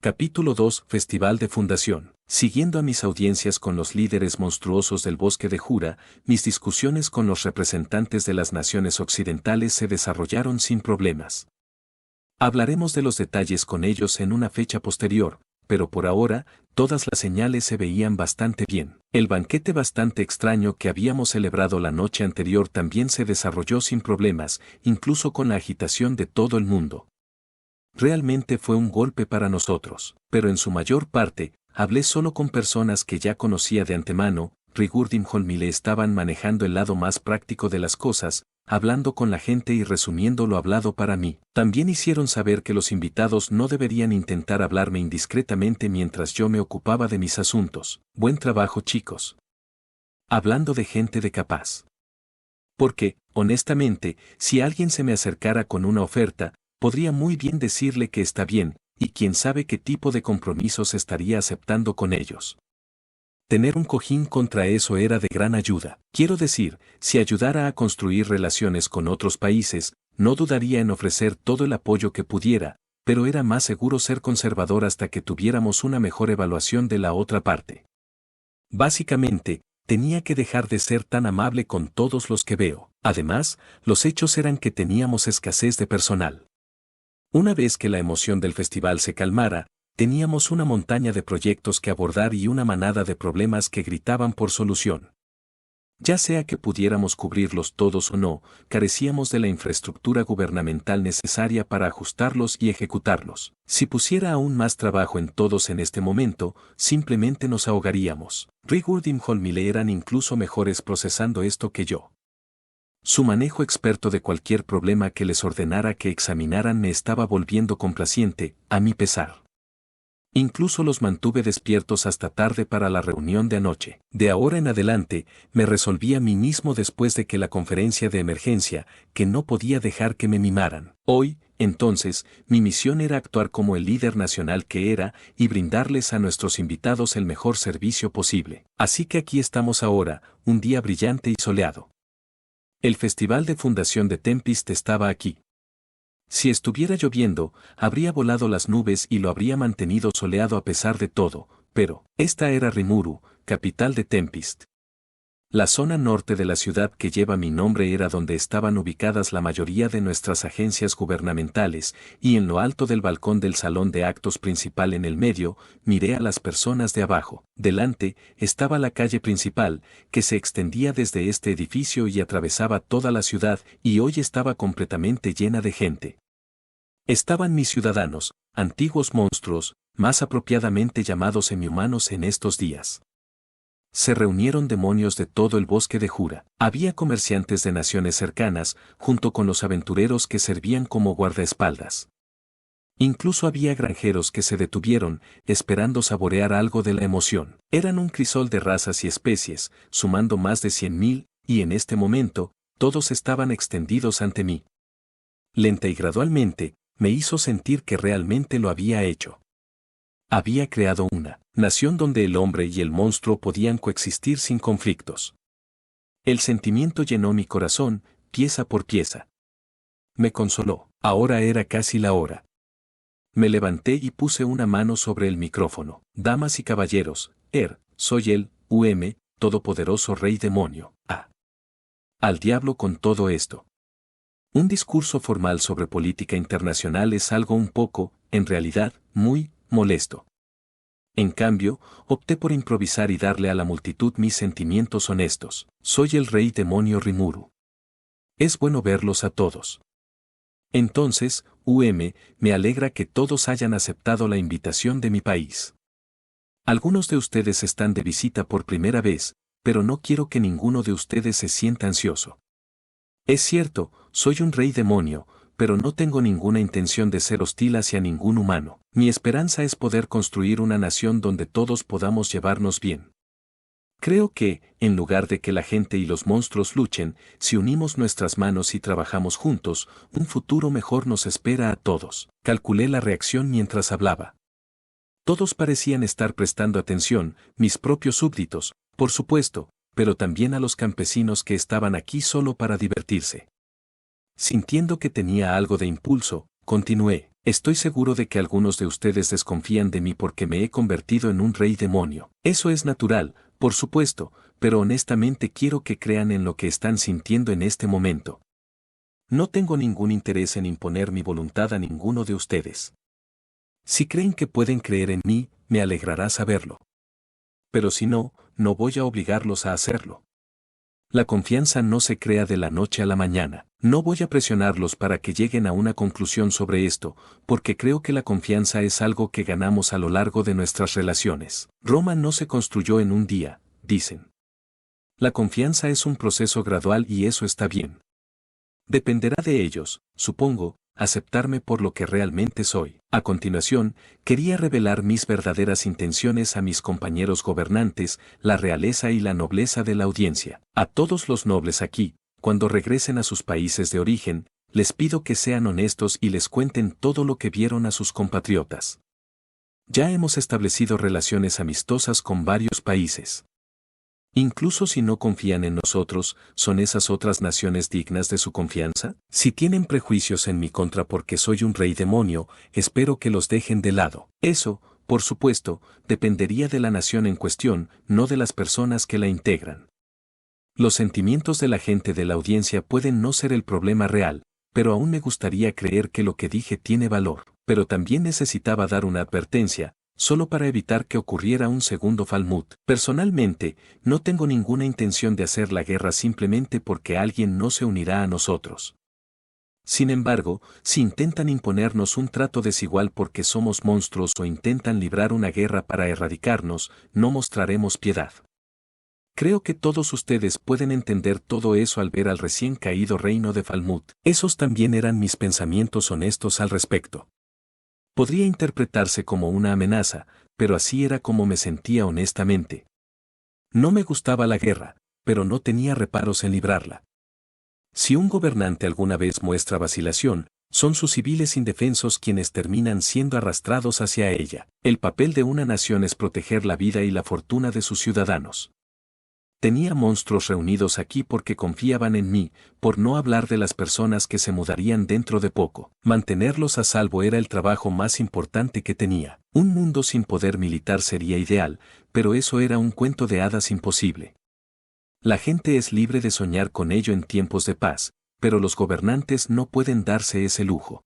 Capítulo 2 Festival de Fundación. Siguiendo a mis audiencias con los líderes monstruosos del bosque de Jura, mis discusiones con los representantes de las naciones occidentales se desarrollaron sin problemas. Hablaremos de los detalles con ellos en una fecha posterior, pero por ahora, todas las señales se veían bastante bien. El banquete bastante extraño que habíamos celebrado la noche anterior también se desarrolló sin problemas, incluso con la agitación de todo el mundo. Realmente fue un golpe para nosotros, pero en su mayor parte, hablé solo con personas que ya conocía de antemano. Rigurdim Holmile estaban manejando el lado más práctico de las cosas, hablando con la gente y resumiendo lo hablado para mí. También hicieron saber que los invitados no deberían intentar hablarme indiscretamente mientras yo me ocupaba de mis asuntos. Buen trabajo, chicos. Hablando de gente de capaz. Porque, honestamente, si alguien se me acercara con una oferta, podría muy bien decirle que está bien, y quién sabe qué tipo de compromisos estaría aceptando con ellos. Tener un cojín contra eso era de gran ayuda. Quiero decir, si ayudara a construir relaciones con otros países, no dudaría en ofrecer todo el apoyo que pudiera, pero era más seguro ser conservador hasta que tuviéramos una mejor evaluación de la otra parte. Básicamente, tenía que dejar de ser tan amable con todos los que veo. Además, los hechos eran que teníamos escasez de personal. Una vez que la emoción del festival se calmara, teníamos una montaña de proyectos que abordar y una manada de problemas que gritaban por solución. Ya sea que pudiéramos cubrirlos todos o no, carecíamos de la infraestructura gubernamental necesaria para ajustarlos y ejecutarlos. Si pusiera aún más trabajo en todos en este momento, simplemente nos ahogaríamos. Rigurdim Holmile eran incluso mejores procesando esto que yo. Su manejo experto de cualquier problema que les ordenara que examinaran me estaba volviendo complaciente, a mi pesar. Incluso los mantuve despiertos hasta tarde para la reunión de anoche. De ahora en adelante, me resolví a mí mismo después de que la conferencia de emergencia, que no podía dejar que me mimaran. Hoy, entonces, mi misión era actuar como el líder nacional que era y brindarles a nuestros invitados el mejor servicio posible. Así que aquí estamos ahora, un día brillante y soleado. El Festival de Fundación de Tempest estaba aquí. Si estuviera lloviendo, habría volado las nubes y lo habría mantenido soleado a pesar de todo, pero esta era Rimuru, capital de Tempest. La zona norte de la ciudad que lleva mi nombre era donde estaban ubicadas la mayoría de nuestras agencias gubernamentales, y en lo alto del balcón del salón de actos principal en el medio, miré a las personas de abajo. Delante estaba la calle principal, que se extendía desde este edificio y atravesaba toda la ciudad, y hoy estaba completamente llena de gente. Estaban mis ciudadanos, antiguos monstruos, más apropiadamente llamados semihumanos en estos días. Se reunieron demonios de todo el bosque de Jura. Había comerciantes de naciones cercanas, junto con los aventureros que servían como guardaespaldas. Incluso había granjeros que se detuvieron, esperando saborear algo de la emoción. Eran un crisol de razas y especies, sumando más de 100.000, y en este momento, todos estaban extendidos ante mí. Lenta y gradualmente, me hizo sentir que realmente lo había hecho. Había creado una nación donde el hombre y el monstruo podían coexistir sin conflictos. El sentimiento llenó mi corazón, pieza por pieza. Me consoló. Ahora era casi la hora. Me levanté y puse una mano sobre el micrófono. Damas y caballeros, soy el todopoderoso rey demonio. Al diablo con todo esto. Un discurso formal sobre política internacional es algo un poco, en realidad, muy molesto. En cambio, opté por improvisar y darle a la multitud mis sentimientos honestos. Soy el rey demonio Rimuru. Es bueno verlos a todos. Entonces, me alegra que todos hayan aceptado la invitación de mi país. Algunos de ustedes están de visita por primera vez, pero no quiero que ninguno de ustedes se sienta ansioso. Es cierto, soy un rey demonio, pero no tengo ninguna intención de ser hostil hacia ningún humano. Mi esperanza es poder construir una nación donde todos podamos llevarnos bien. Creo que, en lugar de que la gente y los monstruos luchen, si unimos nuestras manos y trabajamos juntos, un futuro mejor nos espera a todos. Calculé la reacción mientras hablaba. Todos parecían estar prestando atención, mis propios súbditos, por supuesto, pero también a los campesinos que estaban aquí solo para divertirse. Sintiendo que tenía algo de impulso, continué. Estoy seguro de que algunos de ustedes desconfían de mí porque me he convertido en un rey demonio. Eso es natural, por supuesto, pero honestamente quiero que crean en lo que están sintiendo en este momento. No tengo ningún interés en imponer mi voluntad a ninguno de ustedes. Si creen que pueden creer en mí, me alegrará saberlo. Pero si no, no voy a obligarlos a hacerlo. La confianza no se crea de la noche a la mañana. No voy a presionarlos para que lleguen a una conclusión sobre esto, porque creo que la confianza es algo que ganamos a lo largo de nuestras relaciones. Roma no se construyó en un día, dicen. La confianza es un proceso gradual y eso está bien. Dependerá de ellos, supongo, aceptarme por lo que realmente soy. A continuación, quería revelar mis verdaderas intenciones a mis compañeros gobernantes, la realeza y la nobleza de la audiencia. A todos los nobles aquí, cuando regresen a sus países de origen, les pido que sean honestos y les cuenten todo lo que vieron a sus compatriotas. Ya hemos establecido relaciones amistosas con varios países. Incluso si no confían en nosotros, ¿son esas otras naciones dignas de su confianza? Si tienen prejuicios en mi contra porque soy un rey demonio, espero que los dejen de lado. Eso, por supuesto, dependería de la nación en cuestión, no de las personas que la integran. Los sentimientos de la gente de la audiencia pueden no ser el problema real, pero aún me gustaría creer que lo que dije tiene valor. Pero también necesitaba dar una advertencia, solo para evitar que ocurriera un segundo Falmouth. Personalmente, no tengo ninguna intención de hacer la guerra simplemente porque alguien no se unirá a nosotros. Sin embargo, si intentan imponernos un trato desigual porque somos monstruos o intentan librar una guerra para erradicarnos, no mostraremos piedad. Creo que todos ustedes pueden entender todo eso al ver al recién caído reino de Falmouth. Esos también eran mis pensamientos honestos al respecto. Podría interpretarse como una amenaza, pero así era como me sentía honestamente. No me gustaba la guerra, pero no tenía reparos en librarla. Si un gobernante alguna vez muestra vacilación, son sus civiles indefensos quienes terminan siendo arrastrados hacia ella. El papel de una nación es proteger la vida y la fortuna de sus ciudadanos. Tenía monstruos reunidos aquí porque confiaban en mí, por no hablar de las personas que se mudarían dentro de poco. Mantenerlos a salvo era el trabajo más importante que tenía. Un mundo sin poder militar sería ideal, pero eso era un cuento de hadas imposible. La gente es libre de soñar con ello en tiempos de paz, pero los gobernantes no pueden darse ese lujo.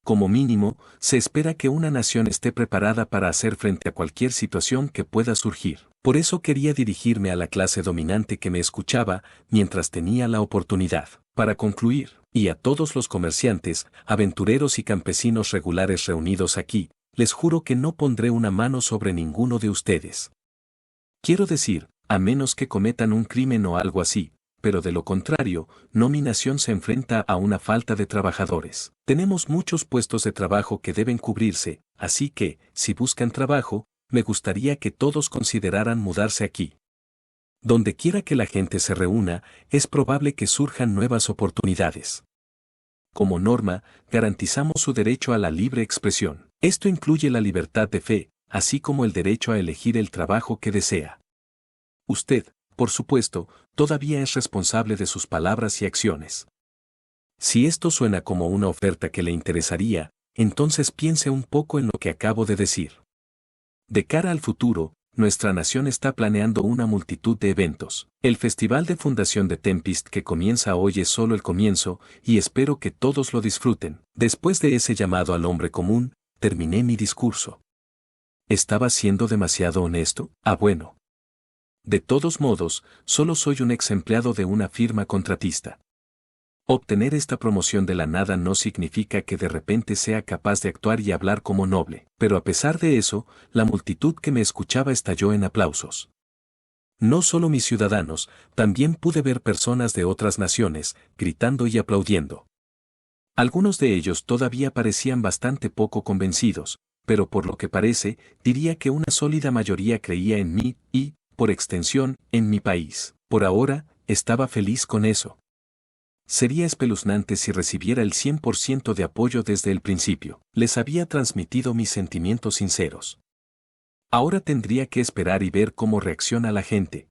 Como mínimo, se espera que una nación esté preparada para hacer frente a cualquier situación que pueda surgir. Por eso quería dirigirme a la clase dominante que me escuchaba mientras tenía la oportunidad. Para concluir, y a todos los comerciantes, aventureros y campesinos regulares reunidos aquí, les juro que no pondré una mano sobre ninguno de ustedes. Quiero decir, a menos que cometan un crimen o algo así, pero de lo contrario, no mi nación se enfrenta a una falta de trabajadores. Tenemos muchos puestos de trabajo que deben cubrirse, así que, si buscan trabajo, me gustaría que todos consideraran mudarse aquí. Donde quiera que la gente se reúna, es probable que surjan nuevas oportunidades. Como norma, garantizamos su derecho a la libre expresión. Esto incluye la libertad de fe, así como el derecho a elegir el trabajo que desea. Usted, por supuesto, todavía es responsable de sus palabras y acciones. Si esto suena como una oferta que le interesaría, entonces piense un poco en lo que acabo de decir. De cara al futuro, nuestra nación está planeando una multitud de eventos. El Festival de Fundación de Tempest que comienza hoy es solo el comienzo, y espero que todos lo disfruten. Después de ese llamado al hombre común, terminé mi discurso. ¿Estaba siendo demasiado honesto? Bueno. De todos modos, solo soy un ex empleado de una firma contratista. Obtener esta promoción de la nada no significa que de repente sea capaz de actuar y hablar como noble, pero a pesar de eso, la multitud que me escuchaba estalló en aplausos. No solo mis ciudadanos, también pude ver personas de otras naciones, gritando y aplaudiendo. Algunos de ellos todavía parecían bastante poco convencidos, pero por lo que parece, diría que una sólida mayoría creía en mí y, por extensión, en mi país. Por ahora, estaba feliz con eso. Sería espeluznante si recibiera el 100% de apoyo desde el principio. Les había transmitido mis sentimientos sinceros. Ahora tendría que esperar y ver cómo reacciona la gente.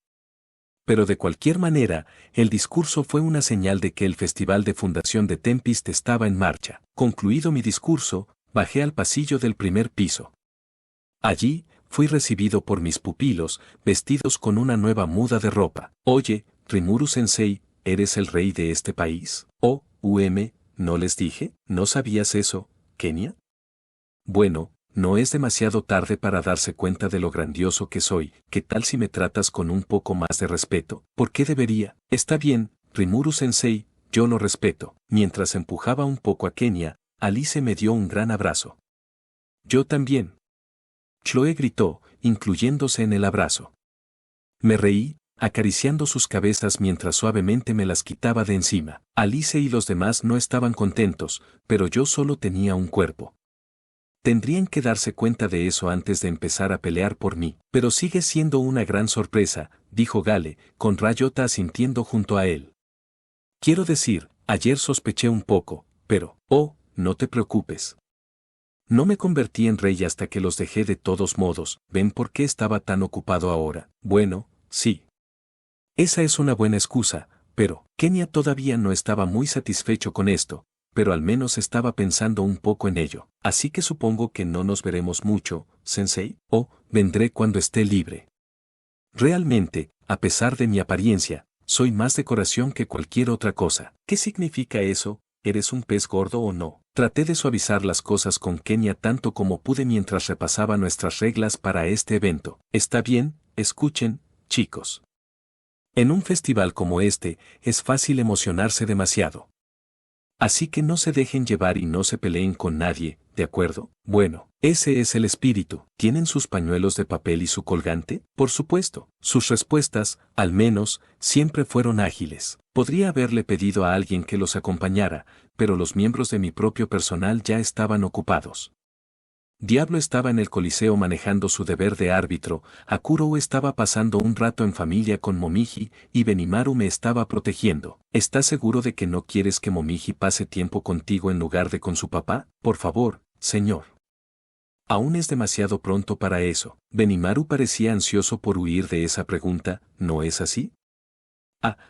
Pero de cualquier manera, el discurso fue una señal de que el Festival de Fundación de Tempest estaba en marcha. Concluido mi discurso, bajé al pasillo del primer piso. Allí, fui recibido por mis pupilos, vestidos con una nueva muda de ropa. Oye, Rimuru-sensei, ¿eres el rey de este país? Oh, ¿no les dije? ¿No sabías eso, Kenia? Bueno, no es demasiado tarde para darse cuenta de lo grandioso que soy. ¿Qué tal si me tratas con un poco más de respeto? ¿Por qué debería? Está bien, Rimuru-sensei, yo lo respeto. Mientras empujaba un poco a Kenia, Alice me dio un gran abrazo. Yo también. Chloe gritó, incluyéndose en el abrazo. Me reí, acariciando sus cabezas mientras suavemente me las quitaba de encima. Alice y los demás no estaban contentos, pero yo solo tenía un cuerpo. Tendrían que darse cuenta de eso antes de empezar a pelear por mí. Pero sigue siendo una gran sorpresa, dijo Gale, con Ryota asintiendo junto a él. Quiero decir, ayer sospeché un poco, pero, no te preocupes. No me convertí en rey hasta que los dejé de todos modos. ¿Ven por qué estaba tan ocupado ahora? Bueno, sí. Esa es una buena excusa, pero Kenia todavía no estaba muy satisfecho con esto, pero al menos estaba pensando un poco en ello. Así que supongo que no nos veremos mucho, Sensei, vendré cuando esté libre. Realmente, a pesar de mi apariencia, soy más decoración que cualquier otra cosa. ¿Qué significa eso? ¿Eres un pez gordo o no? Traté de suavizar las cosas con Kenia tanto como pude mientras repasaba nuestras reglas para este evento. Está bien, escuchen, chicos. En un festival como este, es fácil emocionarse demasiado. Así que no se dejen llevar y no se peleen con nadie, ¿de acuerdo? Bueno, ese es el espíritu. ¿Tienen sus pañuelos de papel y su colgante? Por supuesto. Sus respuestas, al menos, siempre fueron ágiles. Podría haberle pedido a alguien que los acompañara, pero los miembros de mi propio personal ya estaban ocupados. Diablo estaba en el coliseo manejando su deber de árbitro, Akuro estaba pasando un rato en familia con Momiji y Benimaru me estaba protegiendo. ¿Estás seguro de que no quieres que Momiji pase tiempo contigo en lugar de con su papá? Por favor, señor. Aún es demasiado pronto para eso. Benimaru parecía ansioso por huir de esa pregunta, ¿no es así?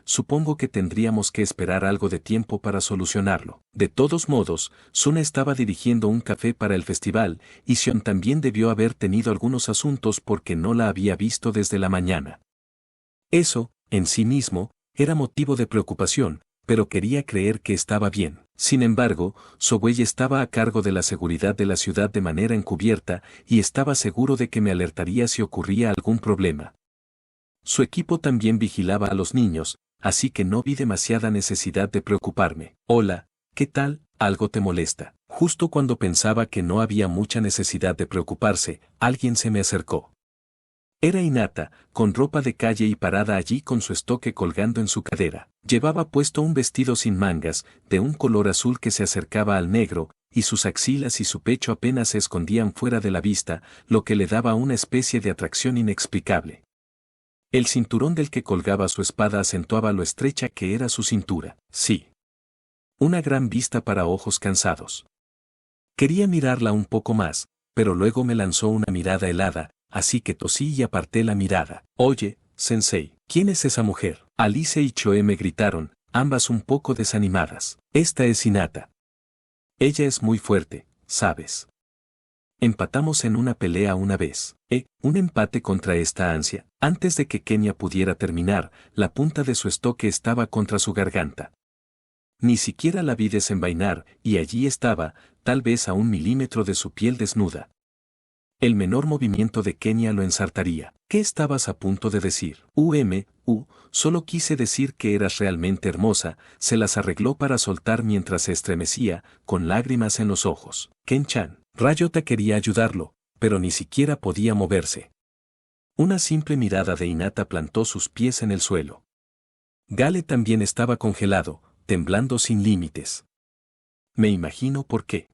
Supongo que tendríamos que esperar algo de tiempo para solucionarlo. De todos modos, Suna estaba dirigiendo un café para el festival, y Sion también debió haber tenido algunos asuntos porque no la había visto desde la mañana. Eso, en sí mismo, era motivo de preocupación, pero quería creer que estaba bien. Sin embargo, Sowei estaba a cargo de la seguridad de la ciudad de manera encubierta y estaba seguro de que me alertaría si ocurría algún problema. Su equipo también vigilaba a los niños, así que no vi demasiada necesidad de preocuparme. Hola, ¿qué tal? ¿Algo te molesta? Justo cuando pensaba que no había mucha necesidad de preocuparse, alguien se me acercó. Era Hinata, con ropa de calle y parada allí con su estoque colgando en su cadera. Llevaba puesto un vestido sin mangas, de un color azul que se acercaba al negro, y sus axilas y su pecho apenas se escondían fuera de la vista, lo que le daba una especie de atracción inexplicable. El cinturón del que colgaba su espada acentuaba lo estrecha que era su cintura. Sí. Una gran vista para ojos cansados. Quería mirarla un poco más, pero luego me lanzó una mirada helada, así que tosí y aparté la mirada. Oye, Sensei, ¿quién es esa mujer? Alice y Choe me gritaron, ambas un poco desanimadas. Esta es Hinata. Ella es muy fuerte, ¿sabes? Empatamos en una pelea una vez. Un empate contra esta ansia. Antes de que Kenia pudiera terminar, la punta de su estoque estaba contra su garganta. Ni siquiera la vi desenvainar, y allí estaba, tal vez a 1 milímetro de su piel desnuda. El menor movimiento de Kenia lo ensartaría. ¿Qué estabas a punto de decir? Solo quise decir que eras realmente hermosa, se las arregló para soltar mientras se estremecía, con lágrimas en los ojos. Ken-chan. Ryota quería ayudarlo, pero ni siquiera podía moverse. Una simple mirada de Hinata plantó sus pies en el suelo. Gale también estaba congelado, temblando sin límites. Me imagino por qué.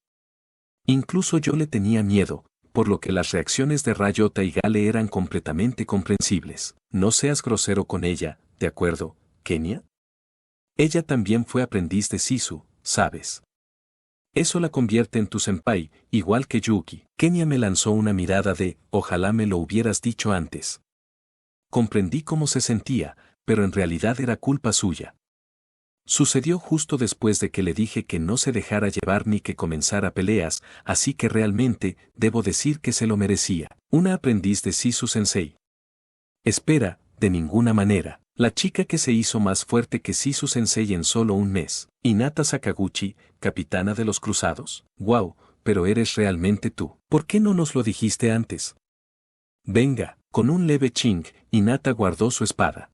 Incluso yo le tenía miedo, por lo que las reacciones de Ryota y Gale eran completamente comprensibles. No seas grosero con ella, ¿de acuerdo, Kenia? Ella también fue aprendiz de Sisu, ¿sabes? Eso la convierte en tu senpai, igual que Yuki. Kenia me lanzó una mirada de, ojalá me lo hubieras dicho antes. Comprendí cómo se sentía, pero en realidad era culpa suya. Sucedió justo después de que le dije que no se dejara llevar ni que comenzara peleas, así que realmente, debo decir que se lo merecía. Una aprendiz de Sisu Sensei. Espera, de ninguna manera. La chica que se hizo más fuerte que Sisu Sensei en solo un mes. Hinata Sakaguchi, capitana de los cruzados. Wow, pero eres realmente tú. ¿Por qué no nos lo dijiste antes? Venga, con un leve ching, Hinata guardó su espada.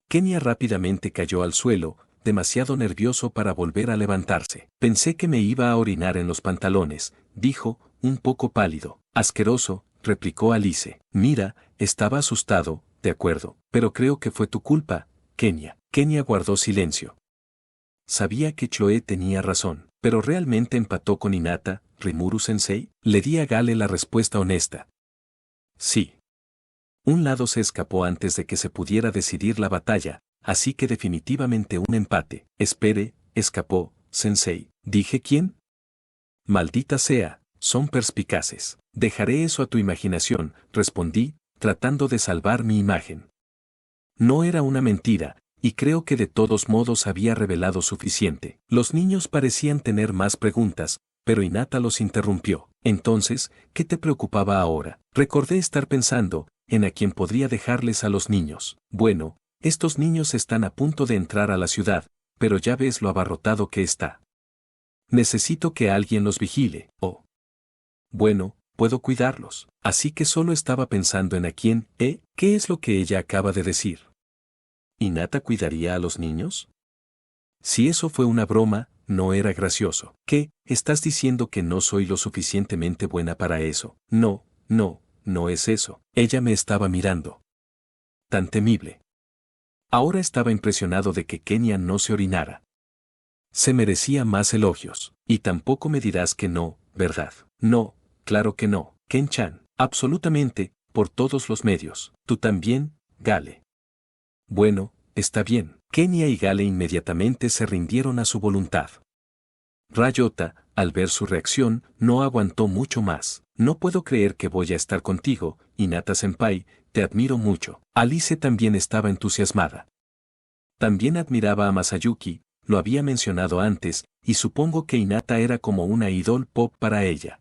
Kenia rápidamente cayó al suelo, demasiado nervioso para volver a levantarse. Pensé que me iba a orinar en los pantalones, dijo, un poco pálido. Asqueroso, replicó Alice. Mira, estaba asustado, de acuerdo, pero creo que fue tu culpa, Kenia. Kenia guardó silencio. Sabía que Choe tenía razón, pero ¿realmente empató con Hinata, Rimuru-sensei? Le di a Gale la respuesta honesta. Sí. Un lado se escapó antes de que se pudiera decidir la batalla, así que definitivamente un empate. Espere, escapó, sensei. ¿Dije quién? Maldita sea, son perspicaces. Dejaré eso a tu imaginación, respondí, tratando de salvar mi imagen. No era una mentira, y creo que de todos modos había revelado suficiente. Los niños parecían tener más preguntas, pero Hinata los interrumpió. Entonces, ¿qué te preocupaba ahora? Recordé estar pensando en a quién podría dejarles a los niños. Bueno, estos niños están a punto de entrar a la ciudad, pero ya ves lo abarrotado que está. Necesito que alguien los vigile, oh. Bueno, puedo cuidarlos. Así que solo estaba pensando en a quién, ¿qué es lo que ella acaba de decir? ¿Hinata cuidaría a los niños? Si eso fue una broma, no era gracioso. ¿Qué? ¿Estás diciendo que no soy lo suficientemente buena para eso? No, no, no es eso. Ella me estaba mirando. Tan temible. Ahora estaba impresionado de que Kenia no se orinara. Se merecía más elogios. Y tampoco me dirás que no, ¿verdad? No, claro que no. Ken-chan, absolutamente, por todos los medios. Tú también, Gale. Bueno, está bien. Kenia y Gale inmediatamente se rindieron a su voluntad. Ryota, al ver su reacción, no aguantó mucho más. No puedo creer que voy a estar contigo, Hinata-senpai, te admiro mucho. Alice también estaba entusiasmada. También admiraba a Masayuki, lo había mencionado antes, y supongo que Hinata era como una idol pop para ella.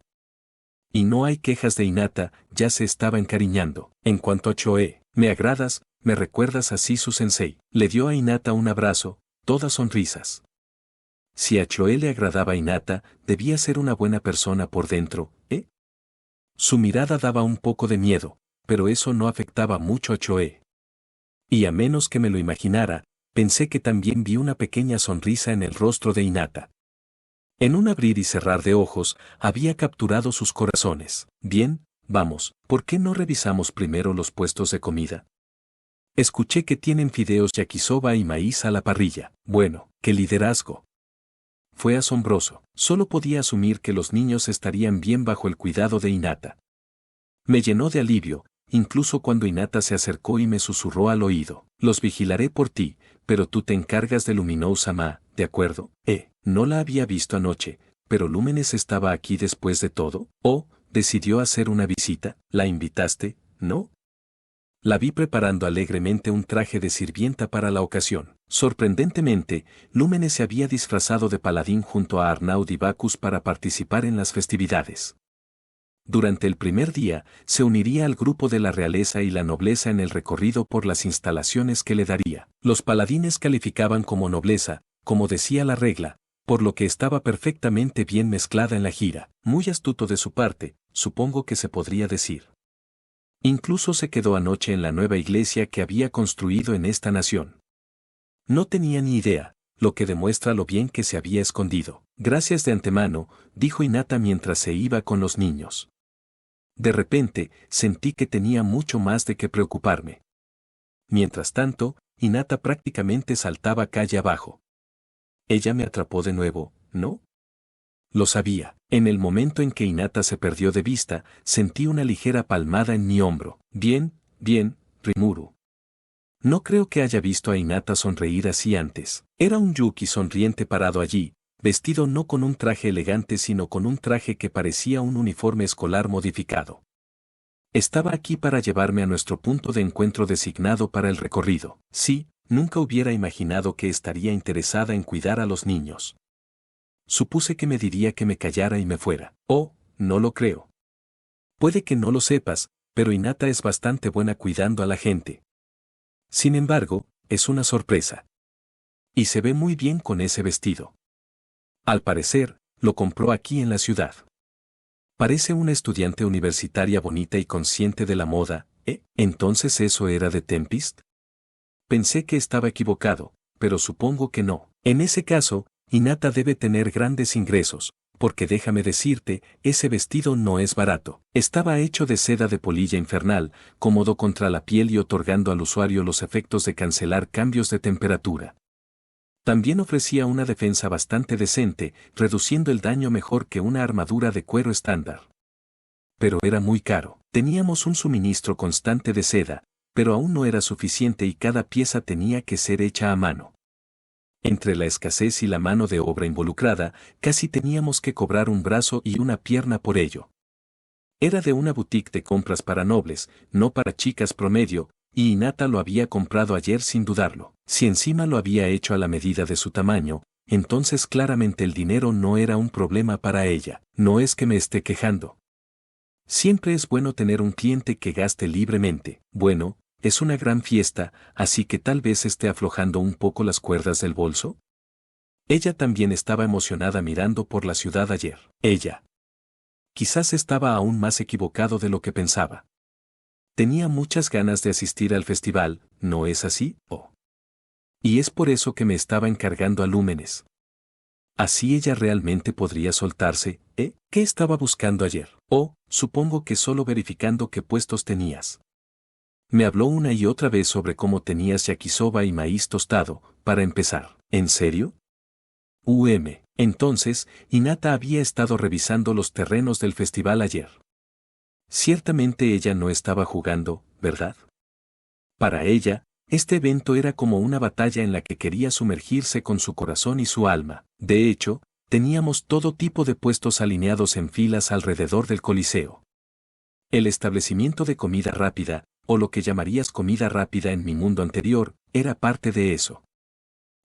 Y no hay quejas de Hinata, ya se estaba encariñando. En cuanto a Choe, me agradas, me recuerdas a Sisu Sensei. Le dio a Hinata un abrazo, todas sonrisas. Si a Choe le agradaba a Hinata, debía ser una buena persona por dentro, ¿eh? Su mirada daba un poco de miedo, pero eso no afectaba mucho a Choe. Y a menos que me lo imaginara, pensé que también vi una pequeña sonrisa en el rostro de Hinata. En un abrir y cerrar de ojos, había capturado sus corazones. Bien, vamos, ¿por qué no revisamos primero los puestos de comida? Escuché que tienen fideos yakisoba y maíz a la parrilla. Bueno, qué liderazgo. Fue asombroso. Solo podía asumir que los niños estarían bien bajo el cuidado de Hinata. Me llenó de alivio, incluso cuando Hinata se acercó y me susurró al oído. Los vigilaré por ti, pero tú te encargas de Luminou-sama, ¿de acuerdo? No la había visto anoche, pero Lúmenes estaba aquí después de todo. ¿O decidió hacer una visita? ¿La invitaste? ¿No? La vi preparando alegremente un traje de sirvienta para la ocasión. Sorprendentemente, Lúmenes se había disfrazado de paladín junto a Arnaud y Bacchus para participar en las festividades. Durante el primer día, se uniría al grupo de la realeza y la nobleza en el recorrido por las instalaciones que le daría. Los paladines calificaban como nobleza, como decía la regla, por lo que estaba perfectamente bien mezclada en la gira. Muy astuto de su parte, supongo que se podría decir. Incluso se quedó anoche en la nueva iglesia que había construido en esta nación. No tenía ni idea, lo que demuestra lo bien que se había escondido. Gracias de antemano, dijo Hinata mientras se iba con los niños. De repente, sentí que tenía mucho más de qué preocuparme. Mientras tanto, Hinata prácticamente saltaba calle abajo. Ella me atrapó de nuevo, ¿no? Lo sabía. En el momento en que Hinata se perdió de vista, sentí una ligera palmada en mi hombro. Bien, bien, Rimuru. No creo que haya visto a Hinata sonreír así antes. Era un Yuki sonriente parado allí, vestido no con un traje elegante sino con un traje que parecía un uniforme escolar modificado. Estaba aquí para llevarme a nuestro punto de encuentro designado para el recorrido. Sí, nunca hubiera imaginado que estaría interesada en cuidar a los niños. Supuse que me diría que me callara y me fuera. Oh, no lo creo. Puede que no lo sepas, pero Hinata es bastante buena cuidando a la gente. Sin embargo, es una sorpresa. Y se ve muy bien con ese vestido. Al parecer, lo compró aquí en la ciudad. Parece una estudiante universitaria bonita y consciente de la moda, ¿eh? ¿Entonces eso era de Tempest? Pensé que estaba equivocado, pero supongo que no. En ese caso, Hinata debe tener grandes ingresos, porque déjame decirte, ese vestido no es barato. Estaba hecho de seda de polilla infernal, cómodo contra la piel y otorgando al usuario los efectos de cancelar cambios de temperatura. También ofrecía una defensa bastante decente, reduciendo el daño mejor que una armadura de cuero estándar. Pero era muy caro. Teníamos un suministro constante de seda, pero aún no era suficiente y cada pieza tenía que ser hecha a mano. Entre la escasez y la mano de obra involucrada, casi teníamos que cobrar un brazo y una pierna por ello. Era de una boutique de compras para nobles, no para chicas promedio, y Hinata lo había comprado ayer sin dudarlo. Si encima lo había hecho a la medida de su tamaño, entonces claramente el dinero no era un problema para ella. No es que me esté quejando. Siempre es bueno tener un cliente que gaste libremente. Bueno, es una gran fiesta, así que tal vez esté aflojando un poco las cuerdas del bolso. Ella también estaba emocionada mirando por la ciudad ayer. Ella. Quizás estaba aún más equivocado de lo que pensaba. Tenía muchas ganas de asistir al festival, ¿no es así? Oh. Y es por eso que me estaba encargando a Lúmenes. Así ella realmente podría soltarse, ¿eh? ¿Qué estaba buscando ayer? Oh, supongo que solo verificando qué puestos tenías. Me habló una y otra vez sobre cómo tenías yakisoba y maíz tostado, para empezar. ¿En serio? Entonces, Hinata había estado revisando los terrenos del festival ayer. Ciertamente ella no estaba jugando, ¿verdad? Para ella, este evento era como una batalla en la que quería sumergirse con su corazón y su alma. De hecho, teníamos todo tipo de puestos alineados en filas alrededor del Coliseo. El establecimiento de comida rápida, o lo que llamarías comida rápida en mi mundo anterior, era parte de eso.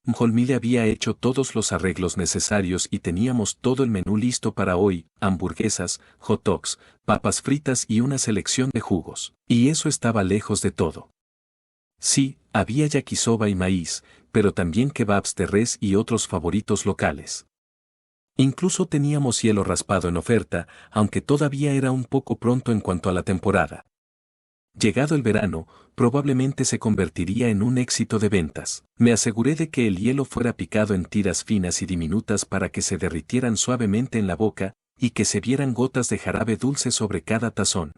Mjolnir había hecho todos los arreglos necesarios y teníamos todo el menú listo para hoy: hamburguesas, hot dogs, papas fritas y una selección de jugos. Y eso estaba lejos de todo. Sí, había yakisoba y maíz, pero también kebabs de res y otros favoritos locales. Incluso teníamos hielo raspado en oferta, aunque todavía era un poco pronto en cuanto a la temporada. Llegado el verano, probablemente se convertiría en un éxito de ventas. Me aseguré de que el hielo fuera picado en tiras finas y diminutas para que se derritieran suavemente en la boca, y que se vieran gotas de jarabe dulce sobre cada tazón.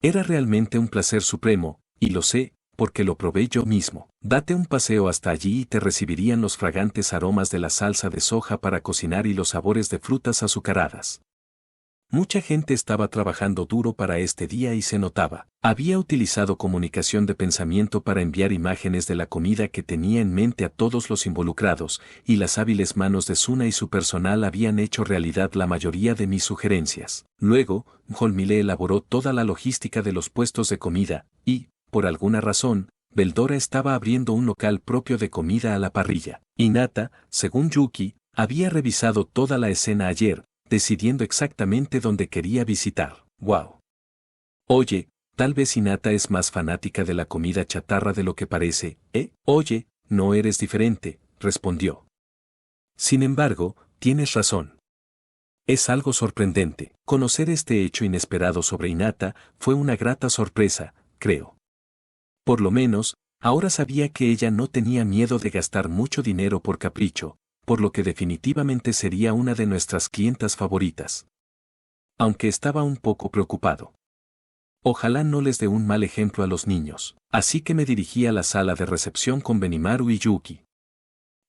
Era realmente un placer supremo, y lo sé, porque lo probé yo mismo. Date un paseo hasta allí y te recibirían los fragantes aromas de la salsa de soja para cocinar y los sabores de frutas azucaradas. Mucha gente estaba trabajando duro para este día y se notaba. Había utilizado comunicación de pensamiento para enviar imágenes de la comida que tenía en mente a todos los involucrados, y las hábiles manos de Suna y su personal habían hecho realidad la mayoría de mis sugerencias. Luego, Mjolnir elaboró toda la logística de los puestos de comida, y, por alguna razón, Beldora estaba abriendo un local propio de comida a la parrilla. Hinata, según Yuki, había revisado toda la escena ayer, decidiendo exactamente dónde quería visitar. ¡Wow! Oye, tal vez Hinata es más fanática de la comida chatarra de lo que parece, ¿eh? Oye, no eres diferente, respondió. Sin embargo, tienes razón. Es algo sorprendente. Conocer este hecho inesperado sobre Hinata fue una grata sorpresa, creo. Por lo menos, ahora sabía que ella no tenía miedo de gastar mucho dinero por capricho, por lo que definitivamente sería una de nuestras clientas favoritas. Aunque estaba un poco preocupado. Ojalá no les dé un mal ejemplo a los niños. Así que me dirigí a la sala de recepción con Benimaru y Yuki.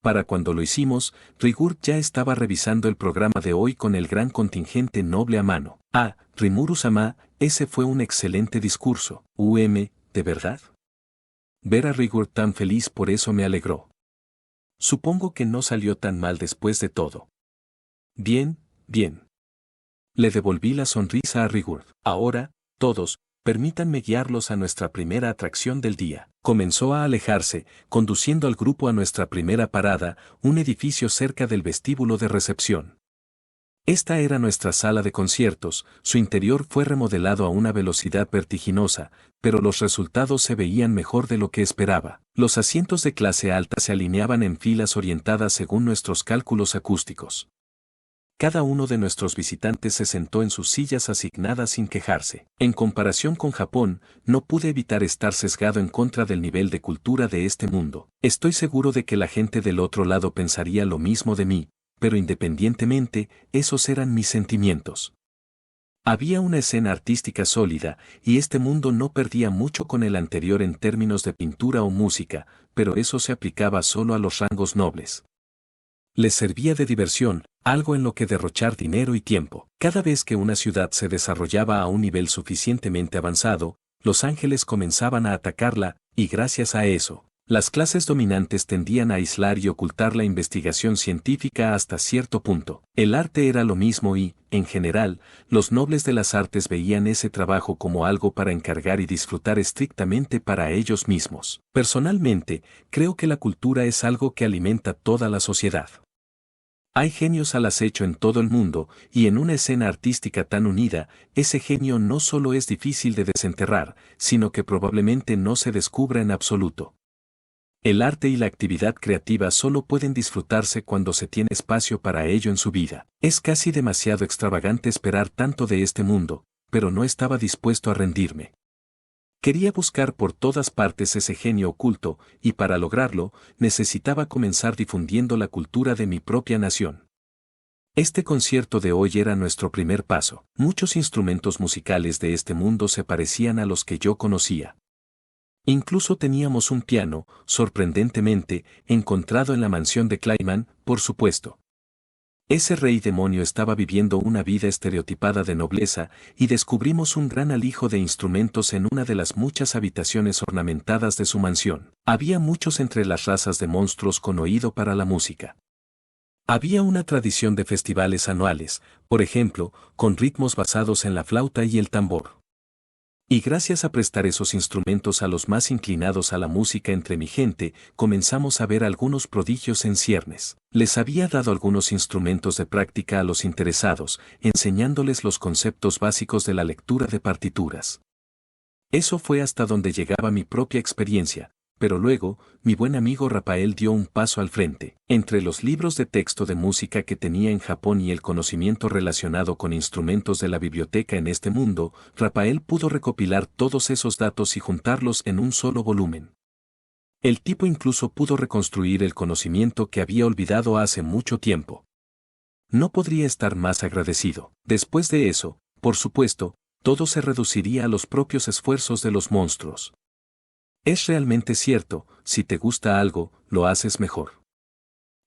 Para cuando lo hicimos, Rigur ya estaba revisando el programa de hoy con el gran contingente noble a mano. Ah, Rimuru-sama, ese fue un excelente discurso. ¿De verdad? Ver a Rigur tan feliz por eso me alegró. Supongo que no salió tan mal después de todo. Bien, bien. Le devolví la sonrisa a Rigur. Ahora, todos, Permítanme guiarlos a nuestra primera atracción del día. Comenzó a alejarse, conduciendo al grupo a nuestra primera parada, un edificio cerca del vestíbulo de recepción. Esta era nuestra sala de conciertos, su interior fue remodelado a una velocidad vertiginosa, pero los resultados se veían mejor de lo que esperaba. Los asientos de clase alta se alineaban en filas orientadas según nuestros cálculos acústicos. Cada uno de nuestros visitantes se sentó en sus sillas asignadas sin quejarse. En comparación con Japón, no pude evitar estar sesgado en contra del nivel de cultura de este mundo. Estoy seguro de que la gente del otro lado pensaría lo mismo de mí, pero independientemente, esos eran mis sentimientos. Había una escena artística sólida, y este mundo no perdía mucho con el anterior en términos de pintura o música, pero eso se aplicaba solo a los rangos nobles. Les servía de diversión, algo en lo que derrochar dinero y tiempo. Cada vez que una ciudad se desarrollaba a un nivel suficientemente avanzado, los ángeles comenzaban a atacarla, y gracias a eso, las clases dominantes tendían a aislar y ocultar la investigación científica hasta cierto punto. El arte era lo mismo y, en general, los nobles de las artes veían ese trabajo como algo para encargar y disfrutar estrictamente para ellos mismos. Personalmente, creo que la cultura es algo que alimenta toda la sociedad. Hay genios al acecho en todo el mundo, y en una escena artística tan unida, ese genio no solo es difícil de desenterrar, sino que probablemente no se descubra en absoluto. El arte y la actividad creativa solo pueden disfrutarse cuando se tiene espacio para ello en su vida. Es casi demasiado extravagante esperar tanto de este mundo, pero no estaba dispuesto a rendirme. Quería buscar por todas partes ese genio oculto, y para lograrlo, necesitaba comenzar difundiendo la cultura de mi propia nación. Este concierto de hoy era nuestro primer paso. Muchos instrumentos musicales de este mundo se parecían a los que yo conocía. Incluso teníamos un piano, sorprendentemente, encontrado en la mansión de Clayman, por supuesto. Ese rey demonio estaba viviendo una vida estereotipada de nobleza, y descubrimos un gran alijo de instrumentos en una de las muchas habitaciones ornamentadas de su mansión. Había muchos entre las razas de monstruos con oído para la música. Había una tradición de festivales anuales, por ejemplo, con ritmos basados en la flauta y el tambor. Y gracias a prestar esos instrumentos a los más inclinados a la música entre mi gente, comenzamos a ver algunos prodigios en ciernes. Les había dado algunos instrumentos de práctica a los interesados, enseñándoles los conceptos básicos de la lectura de partituras. Eso fue hasta donde llegaba mi propia experiencia, pero luego, mi buen amigo Rafael dio un paso al frente. Entre los libros de texto de música que tenía en Japón y el conocimiento relacionado con instrumentos de la biblioteca en este mundo, Rafael pudo recopilar todos esos datos y juntarlos en un solo volumen. El tipo incluso pudo reconstruir el conocimiento que había olvidado hace mucho tiempo. No podría estar más agradecido. Después de eso, por supuesto, todo se reduciría a los propios esfuerzos de los monstruos. Es realmente cierto, si te gusta algo, lo haces mejor.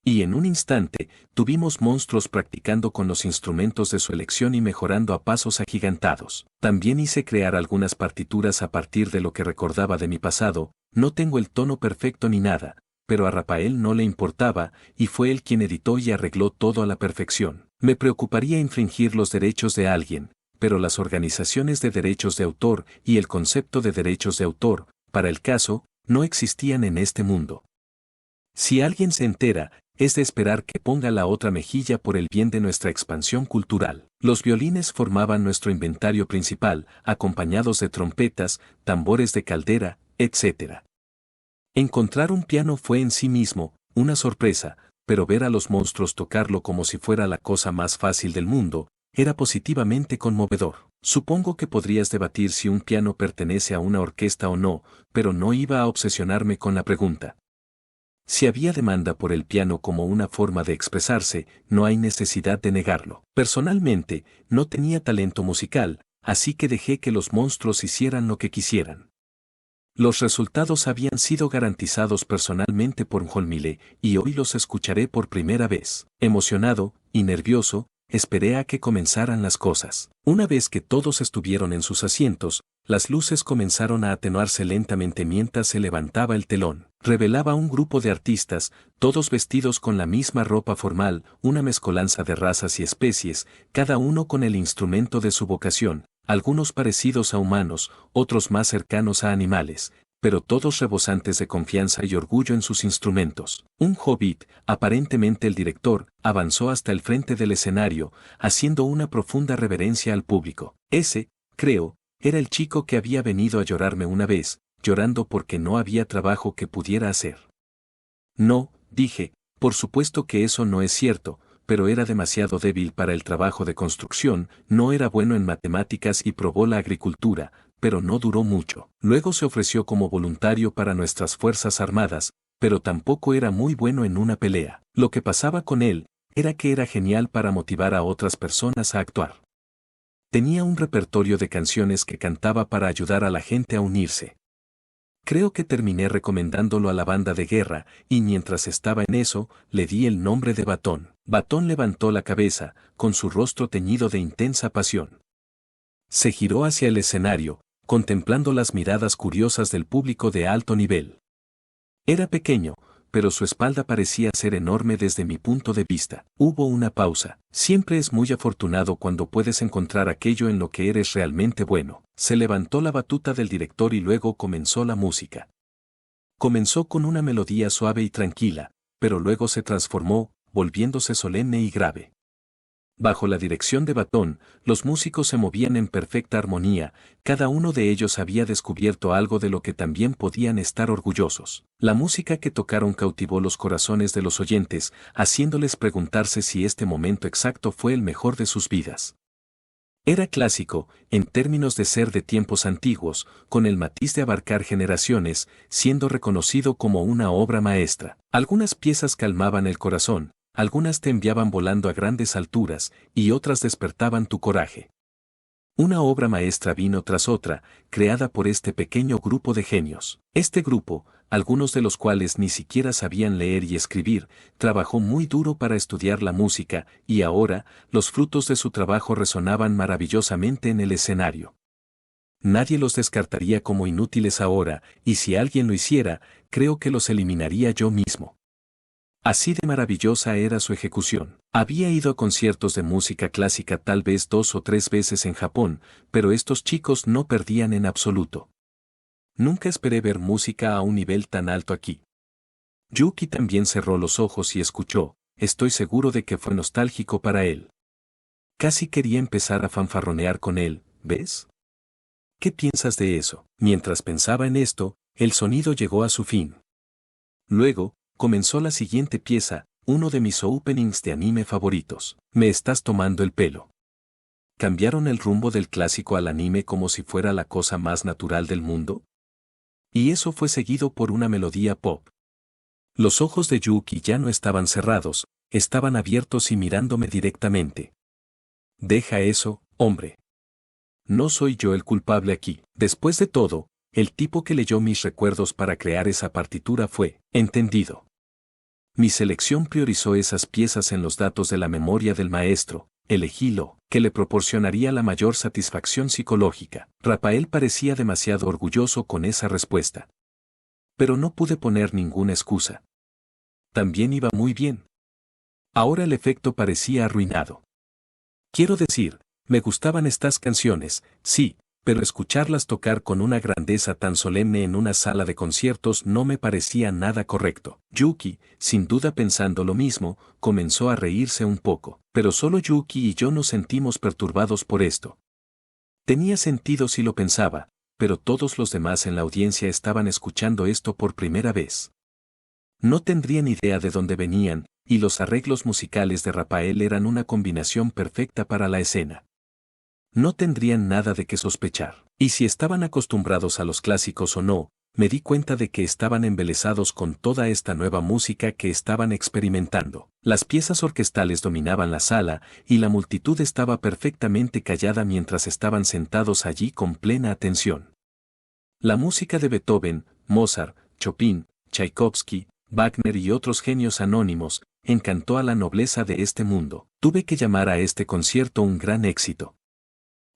Y en un instante, tuvimos monstruos practicando con los instrumentos de su elección y mejorando a pasos agigantados. También hice crear algunas partituras a partir de lo que recordaba de mi pasado. No tengo el tono perfecto ni nada, pero a Rafael no le importaba, y fue él quien editó y arregló todo a la perfección. Me preocuparía infringir los derechos de alguien, pero las organizaciones de derechos de autor y el concepto de derechos de autor, para el caso, no existían en este mundo. Si alguien se entera, es de esperar que ponga la otra mejilla por el bien de nuestra expansión cultural. Los violines formaban nuestro inventario principal, acompañados de trompetas, tambores de caldera, etc. Encontrar un piano fue en sí mismo una sorpresa, pero ver a los monstruos tocarlo como si fuera la cosa más fácil del mundo, era positivamente conmovedor. Supongo que podrías debatir si un piano pertenece a una orquesta o no, pero no iba a obsesionarme con la pregunta. Si había demanda por el piano como una forma de expresarse, no hay necesidad de negarlo. Personalmente, no tenía talento musical, así que dejé que los monstruos hicieran lo que quisieran. Los resultados habían sido garantizados personalmente por Holmile, y hoy los escucharé por primera vez. Emocionado y nervioso, esperé a que comenzaran las cosas. Una vez que todos estuvieron en sus asientos, las luces comenzaron a atenuarse lentamente mientras se levantaba el telón. Revelaba un grupo de artistas, todos vestidos con la misma ropa formal, una mezcolanza de razas y especies, cada uno con el instrumento de su vocación, algunos parecidos a humanos, otros más cercanos a animales, pero todos rebosantes de confianza y orgullo en sus instrumentos. Un hobbit, aparentemente el director, avanzó hasta el frente del escenario, haciendo una profunda reverencia al público. Ese, creo, era el chico que había venido a llorarme una vez, llorando porque no había trabajo que pudiera hacer. No, dije, por supuesto que eso no es cierto, pero era demasiado débil para el trabajo de construcción, no era bueno en matemáticas y probó la agricultura, pero no duró mucho. Luego se ofreció como voluntario para nuestras fuerzas armadas, pero tampoco era muy bueno en una pelea. Lo que pasaba con él era que era genial para motivar a otras personas a actuar. Tenía un repertorio de canciones que cantaba para ayudar a la gente a unirse. Creo que terminé recomendándolo a la banda de guerra, y mientras estaba en eso, le di el nombre de Batón. Batón levantó la cabeza, con su rostro teñido de intensa pasión. Se giró hacia el escenario, contemplando las miradas curiosas del público de alto nivel. Era pequeño, pero su espalda parecía ser enorme desde mi punto de vista. Hubo una pausa. Siempre es muy afortunado cuando puedes encontrar aquello en lo que eres realmente bueno. Se levantó la batuta del director y luego comenzó la música. Comenzó con una melodía suave y tranquila, pero luego se transformó, volviéndose solemne y grave. Bajo la dirección de Batón, los músicos se movían en perfecta armonía, cada uno de ellos había descubierto algo de lo que también podían estar orgullosos. La música que tocaron cautivó los corazones de los oyentes, haciéndoles preguntarse si este momento exacto fue el mejor de sus vidas. Era clásico, en términos de ser de tiempos antiguos, con el matiz de abarcar generaciones, siendo reconocido como una obra maestra. Algunas piezas calmaban el corazón, algunas te enviaban volando a grandes alturas, y otras despertaban tu coraje. Una obra maestra vino tras otra, creada por este pequeño grupo de genios. Este grupo, algunos de los cuales ni siquiera sabían leer y escribir, trabajó muy duro para estudiar la música, y ahora, los frutos de su trabajo resonaban maravillosamente en el escenario. Nadie los descartaría como inútiles ahora, y si alguien lo hiciera, creo que los eliminaría yo mismo. Así de maravillosa era su ejecución. Había ido a conciertos de música clásica tal vez 2 o 3 veces en Japón, pero estos chicos no perdían en absoluto. Nunca esperé ver música a un nivel tan alto aquí. Yuki también cerró los ojos y escuchó, estoy seguro de que fue nostálgico para él. Casi quería empezar a fanfarronear con él, ¿ves? ¿Qué piensas de eso? Mientras pensaba en esto, el sonido llegó a su fin. Luego, comenzó la siguiente pieza, uno de mis openings de anime favoritos. Me estás tomando el pelo. ¿Cambiaron el rumbo del clásico al anime como si fuera la cosa más natural del mundo? Y eso fue seguido por una melodía pop. Los ojos de Yuki ya no estaban cerrados, estaban abiertos y mirándome directamente. Deja eso, hombre. No soy yo el culpable aquí. Después de todo, el tipo que leyó mis recuerdos para crear esa partitura fue, entendido. Mi selección priorizó esas piezas en los datos de la memoria del maestro, elegí lo que le proporcionaría la mayor satisfacción psicológica. Rafael parecía demasiado orgulloso con esa respuesta. Pero no pude poner ninguna excusa. También iba muy bien. Ahora el efecto parecía arruinado. Quiero decir, me gustaban estas canciones, sí, pero escucharlas tocar con una grandeza tan solemne en una sala de conciertos no me parecía nada correcto. Yuki, sin duda pensando lo mismo, comenzó a reírse un poco, pero solo Yuki y yo nos sentimos perturbados por esto. Tenía sentido si lo pensaba, pero todos los demás en la audiencia estaban escuchando esto por primera vez. No tendrían idea de dónde venían, y los arreglos musicales de Rafael eran una combinación perfecta para la escena. No tendrían nada de qué sospechar. Y si estaban acostumbrados a los clásicos o no, me di cuenta de que estaban embelesados con toda esta nueva música que estaban experimentando. Las piezas orquestales dominaban la sala, y la multitud estaba perfectamente callada mientras estaban sentados allí con plena atención. La música de Beethoven, Mozart, Chopin, Tchaikovsky, Wagner y otros genios anónimos, encantó a la nobleza de este mundo. Tuve que llamar a este concierto un gran éxito.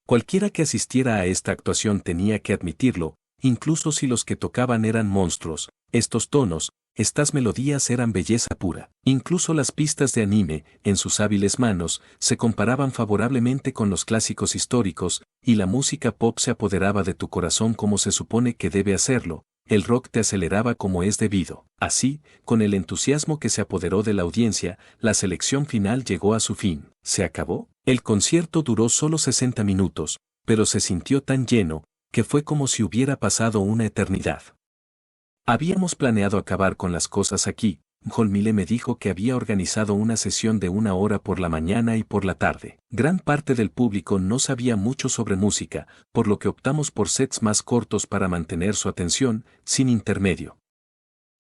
Cualquiera que asistiera a esta actuación tenía que admitirlo, incluso si los que tocaban eran monstruos, estos tonos, estas melodías eran belleza pura. Incluso las pistas de anime, en sus hábiles manos, se comparaban favorablemente con los clásicos históricos, y la música pop se apoderaba de tu corazón como se supone que debe hacerlo. El rock te aceleraba como es debido. Así, con el entusiasmo que se apoderó de la audiencia, la selección final llegó a su fin. ¿Se acabó? El concierto duró solo 60 minutos, pero se sintió tan lleno, que fue como si hubiera pasado una eternidad. Habíamos planeado acabar con las cosas aquí. Holmile me dijo que había organizado una sesión de 1 hora por la mañana y por la tarde. Gran parte del público no sabía mucho sobre música, por lo que optamos por sets más cortos para mantener su atención, sin intermedio.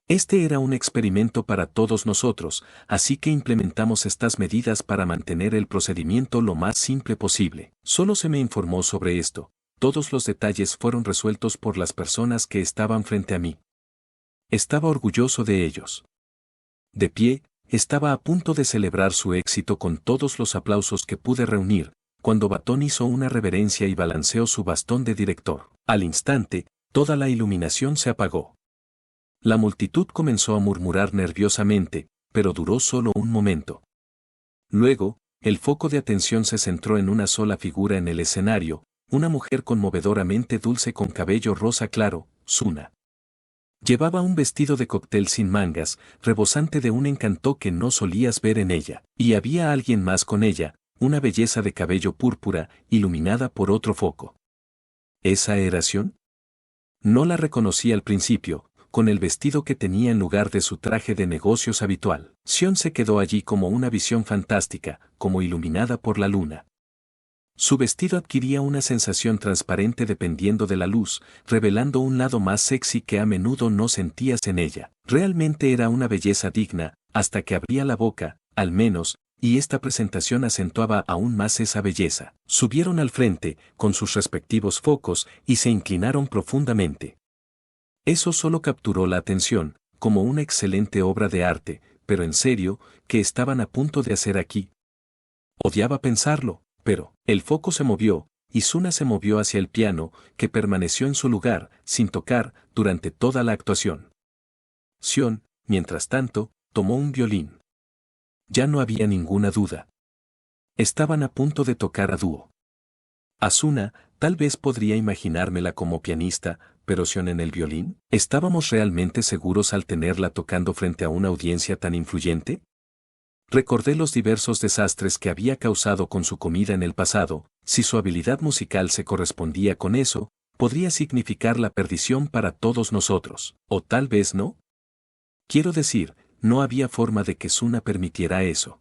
Este era un experimento para todos nosotros, así que implementamos estas medidas para mantener el procedimiento lo más simple posible. Solo se me informó sobre esto. Todos los detalles fueron resueltos por las personas que estaban frente a mí. Estaba orgulloso de ellos. De pie, estaba a punto de celebrar su éxito con todos los aplausos que pude reunir, cuando Baton hizo una reverencia y balanceó su bastón de director. Al instante, toda la iluminación se apagó. La multitud comenzó a murmurar nerviosamente, pero duró solo un momento. Luego, el foco de atención se centró en una sola figura en el escenario, una mujer conmovedoramente dulce con cabello rosa claro, Suna. Llevaba un vestido de cóctel sin mangas, rebosante de un encanto que no solías ver en ella, y había alguien más con ella, una belleza de cabello púrpura, iluminada por otro foco. ¿Esa era Sion? No la reconocí al principio, con el vestido que tenía en lugar de su traje de negocios habitual. Sion se quedó allí como una visión fantástica, como iluminada por la luna. Su vestido adquiría una sensación transparente dependiendo de la luz, revelando un lado más sexy que a menudo no sentías en ella. Realmente era una belleza digna, hasta que abría la boca, al menos, y esta presentación acentuaba aún más esa belleza. Subieron al frente, con sus respectivos focos, y se inclinaron profundamente. Eso solo capturó la atención, como una excelente obra de arte, pero en serio, ¿qué estaban a punto de hacer aquí? Odiaba pensarlo. Pero, el foco se movió, y Suna se movió hacia el piano, que permaneció en su lugar, sin tocar, durante toda la actuación. Sion, mientras tanto, tomó un violín. Ya no había ninguna duda. Estaban a punto de tocar a dúo. Asuna, tal vez podría imaginármela como pianista, pero Sion en el violín. ¿Estábamos realmente seguros al tenerla tocando frente a una audiencia tan influyente? Recordé los diversos desastres que había causado con su comida en el pasado. Si su habilidad musical se correspondía con eso, podría significar la perdición para todos nosotros, o tal vez no. Quiero decir, no había forma de que Suna permitiera eso.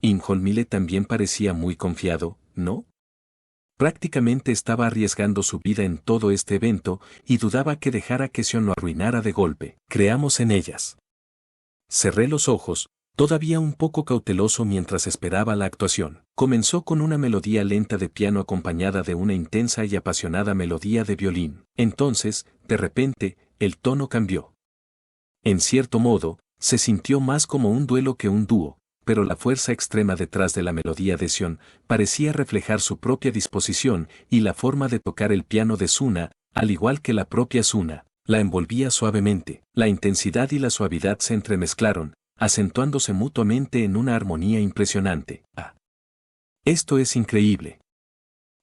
Holmile también parecía muy confiado, ¿no? Prácticamente estaba arriesgando su vida en todo este evento, y dudaba que dejara que Sion lo arruinara de golpe. Creamos en ellas. Cerré los ojos, todavía un poco cauteloso mientras esperaba la actuación. Comenzó con una melodía lenta de piano acompañada de una intensa y apasionada melodía de violín. Entonces, de repente, el tono cambió. En cierto modo, se sintió más como un duelo que un dúo, pero la fuerza extrema detrás de la melodía de Sion parecía reflejar su propia disposición, y la forma de tocar el piano de Suna, al igual que la propia Suna, la envolvía suavemente. La intensidad y la suavidad se entremezclaron, acentuándose mutuamente en una armonía impresionante. Ah. Esto es increíble.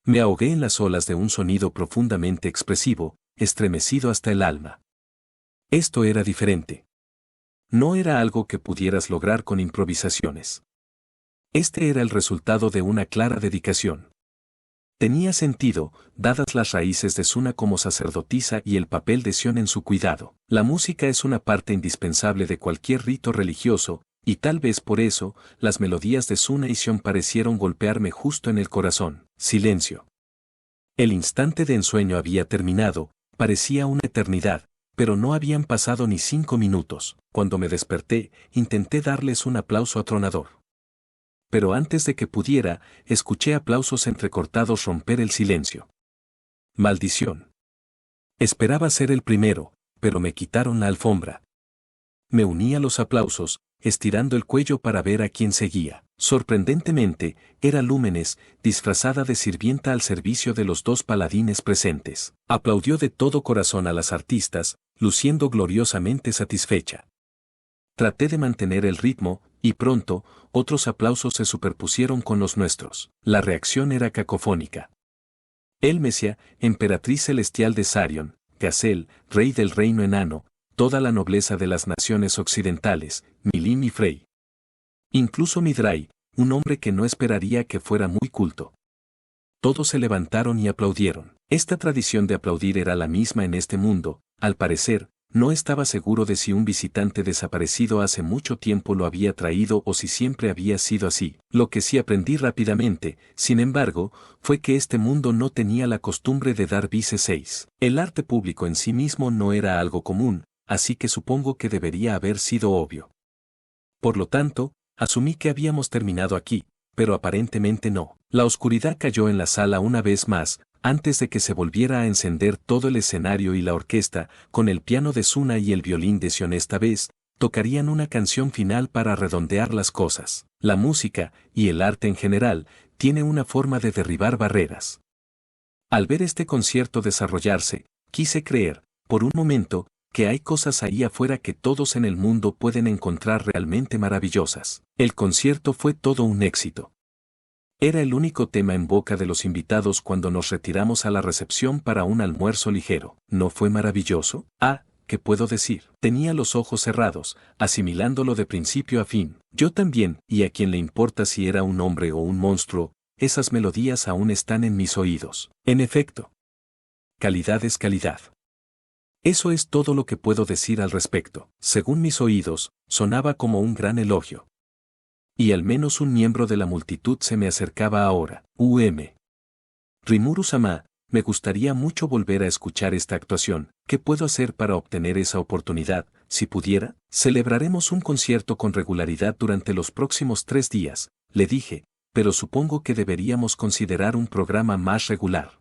Me ahogué en las olas de un sonido profundamente expresivo, estremecido hasta el alma. Esto era diferente. No era algo que pudieras lograr con improvisaciones. Este era el resultado de una clara dedicación. Tenía sentido, dadas las raíces de Suna como sacerdotisa y el papel de Sion en su cuidado. La música es una parte indispensable de cualquier rito religioso, y tal vez por eso, las melodías de Suna y Sion parecieron golpearme justo en el corazón. Silencio. El instante de ensueño había terminado, parecía una eternidad, pero no habían pasado ni 5 minutos. Cuando me desperté, intenté darles un aplauso atronador. Pero antes de que pudiera, escuché aplausos entrecortados romper el silencio. Maldición. Esperaba ser el primero, pero me quitaron la alfombra. Me uní a los aplausos, estirando el cuello para ver a quién seguía. Sorprendentemente, era Lúmenes, disfrazada de sirvienta al servicio de los dos paladines presentes. Aplaudió de todo corazón a las artistas, luciendo gloriosamente satisfecha. Traté de mantener el ritmo, y pronto, otros aplausos se superpusieron con los nuestros. La reacción era cacofónica. Elmesia, emperatriz celestial de Sarion, Gacel, rey del reino enano, toda la nobleza de las naciones occidentales, Milim y Frey. Incluso Midrai, un hombre que no esperaría que fuera muy culto. Todos se levantaron y aplaudieron. Esta tradición de aplaudir era la misma en este mundo, al parecer. No estaba seguro de si un visitante desaparecido hace mucho tiempo lo había traído o si siempre había sido así. Lo que sí aprendí rápidamente, sin embargo, fue que este mundo no tenía la costumbre de dar vice 6. El arte público en sí mismo no era algo común, así que supongo que debería haber sido obvio. Por lo tanto, asumí que habíamos terminado aquí, pero aparentemente no. La oscuridad cayó en la sala una vez más, antes de que se volviera a encender todo el escenario y la orquesta, con el piano de Suna y el violín de Sion esta vez, tocarían una canción final para redondear las cosas. La música, y el arte en general, tiene una forma de derribar barreras. Al ver este concierto desarrollarse, quise creer, por un momento, que hay cosas ahí afuera que todos en el mundo pueden encontrar realmente maravillosas. El concierto fue todo un éxito. Era el único tema en boca de los invitados cuando nos retiramos a la recepción para un almuerzo ligero. ¿No fue maravilloso? Ah, ¿qué puedo decir? Tenía los ojos cerrados, asimilándolo de principio a fin. Yo también, y a quien le importa si era un hombre o un monstruo, esas melodías aún están en mis oídos. En efecto. Calidad es calidad. Eso es todo lo que puedo decir al respecto. Según mis oídos, sonaba como un gran elogio. Y al menos un miembro de la multitud se me acercaba ahora. Rimuru-sama, me gustaría mucho volver a escuchar esta actuación. ¿Qué puedo hacer para obtener esa oportunidad? Si pudiera, celebraremos un concierto con regularidad durante los próximos 3 días, le dije, pero supongo que deberíamos considerar un programa más regular.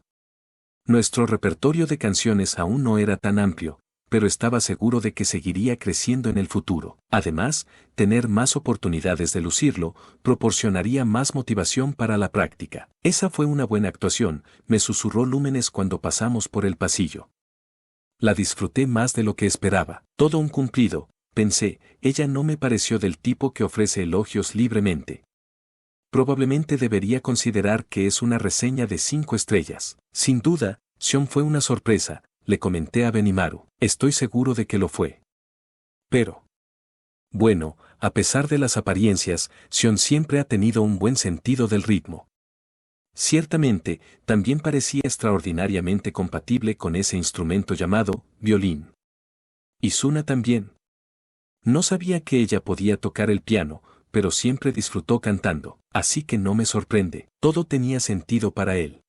Nuestro repertorio de canciones aún no era tan amplio, pero estaba seguro de que seguiría creciendo en el futuro. Además, tener más oportunidades de lucirlo proporcionaría más motivación para la práctica. Esa fue una buena actuación, me susurró Lúmenes cuando pasamos por el pasillo. La disfruté más de lo que esperaba. Todo un cumplido, pensé, ella no me pareció del tipo que ofrece elogios libremente. Probablemente debería considerar que es una reseña de 5 estrellas. Sin duda, Sion fue una sorpresa, le comenté a Benimaru. Estoy seguro de que lo fue. Pero. Bueno, a pesar de las apariencias, Sion siempre ha tenido un buen sentido del ritmo. Ciertamente, también parecía extraordinariamente compatible con ese instrumento llamado violín. Y Suna también. No sabía que ella podía tocar el piano, pero siempre disfrutó cantando, así que no me sorprende, todo tenía sentido para él.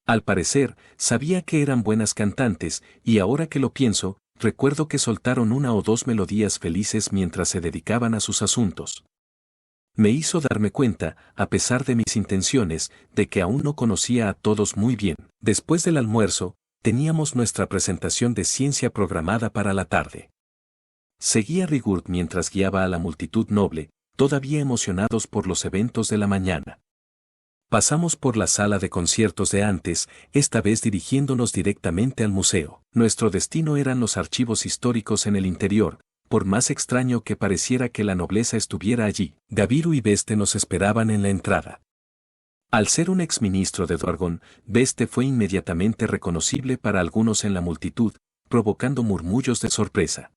Al parecer, sabía que eran buenas cantantes, y ahora que lo pienso, recuerdo que soltaron 1 o 2 melodías felices mientras se dedicaban a sus asuntos. Me hizo darme cuenta, a pesar de mis intenciones, de que aún no conocía a todos muy bien. Después del almuerzo, teníamos nuestra presentación de ciencia programada para la tarde. Seguía Rigurd mientras guiaba a la multitud noble, todavía emocionados por los eventos de la mañana. Pasamos por la sala de conciertos de antes, esta vez dirigiéndonos directamente al museo. Nuestro destino eran los archivos históricos en el interior, por más extraño que pareciera que la nobleza estuviera allí. Gabiru y Veste nos esperaban en la entrada. Al ser un exministro de Dwargon, Veste fue inmediatamente reconocible para algunos en la multitud, provocando murmullos de sorpresa.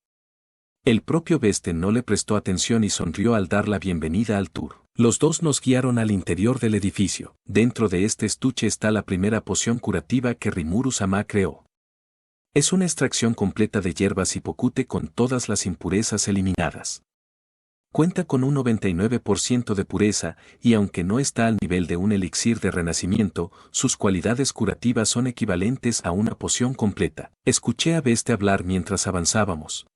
El propio Veste no le prestó atención y sonrió al dar la bienvenida al tour. Los dos nos guiaron al interior del edificio. Dentro de este estuche está la primera poción curativa que Rimuru-sama creó. Es una extracción completa de hierbas y pokute con todas las impurezas eliminadas. Cuenta con un 99% de pureza, y aunque no está al nivel de un elixir de renacimiento, sus cualidades curativas son equivalentes a una poción completa. Escuché a Veste hablar mientras avanzábamos.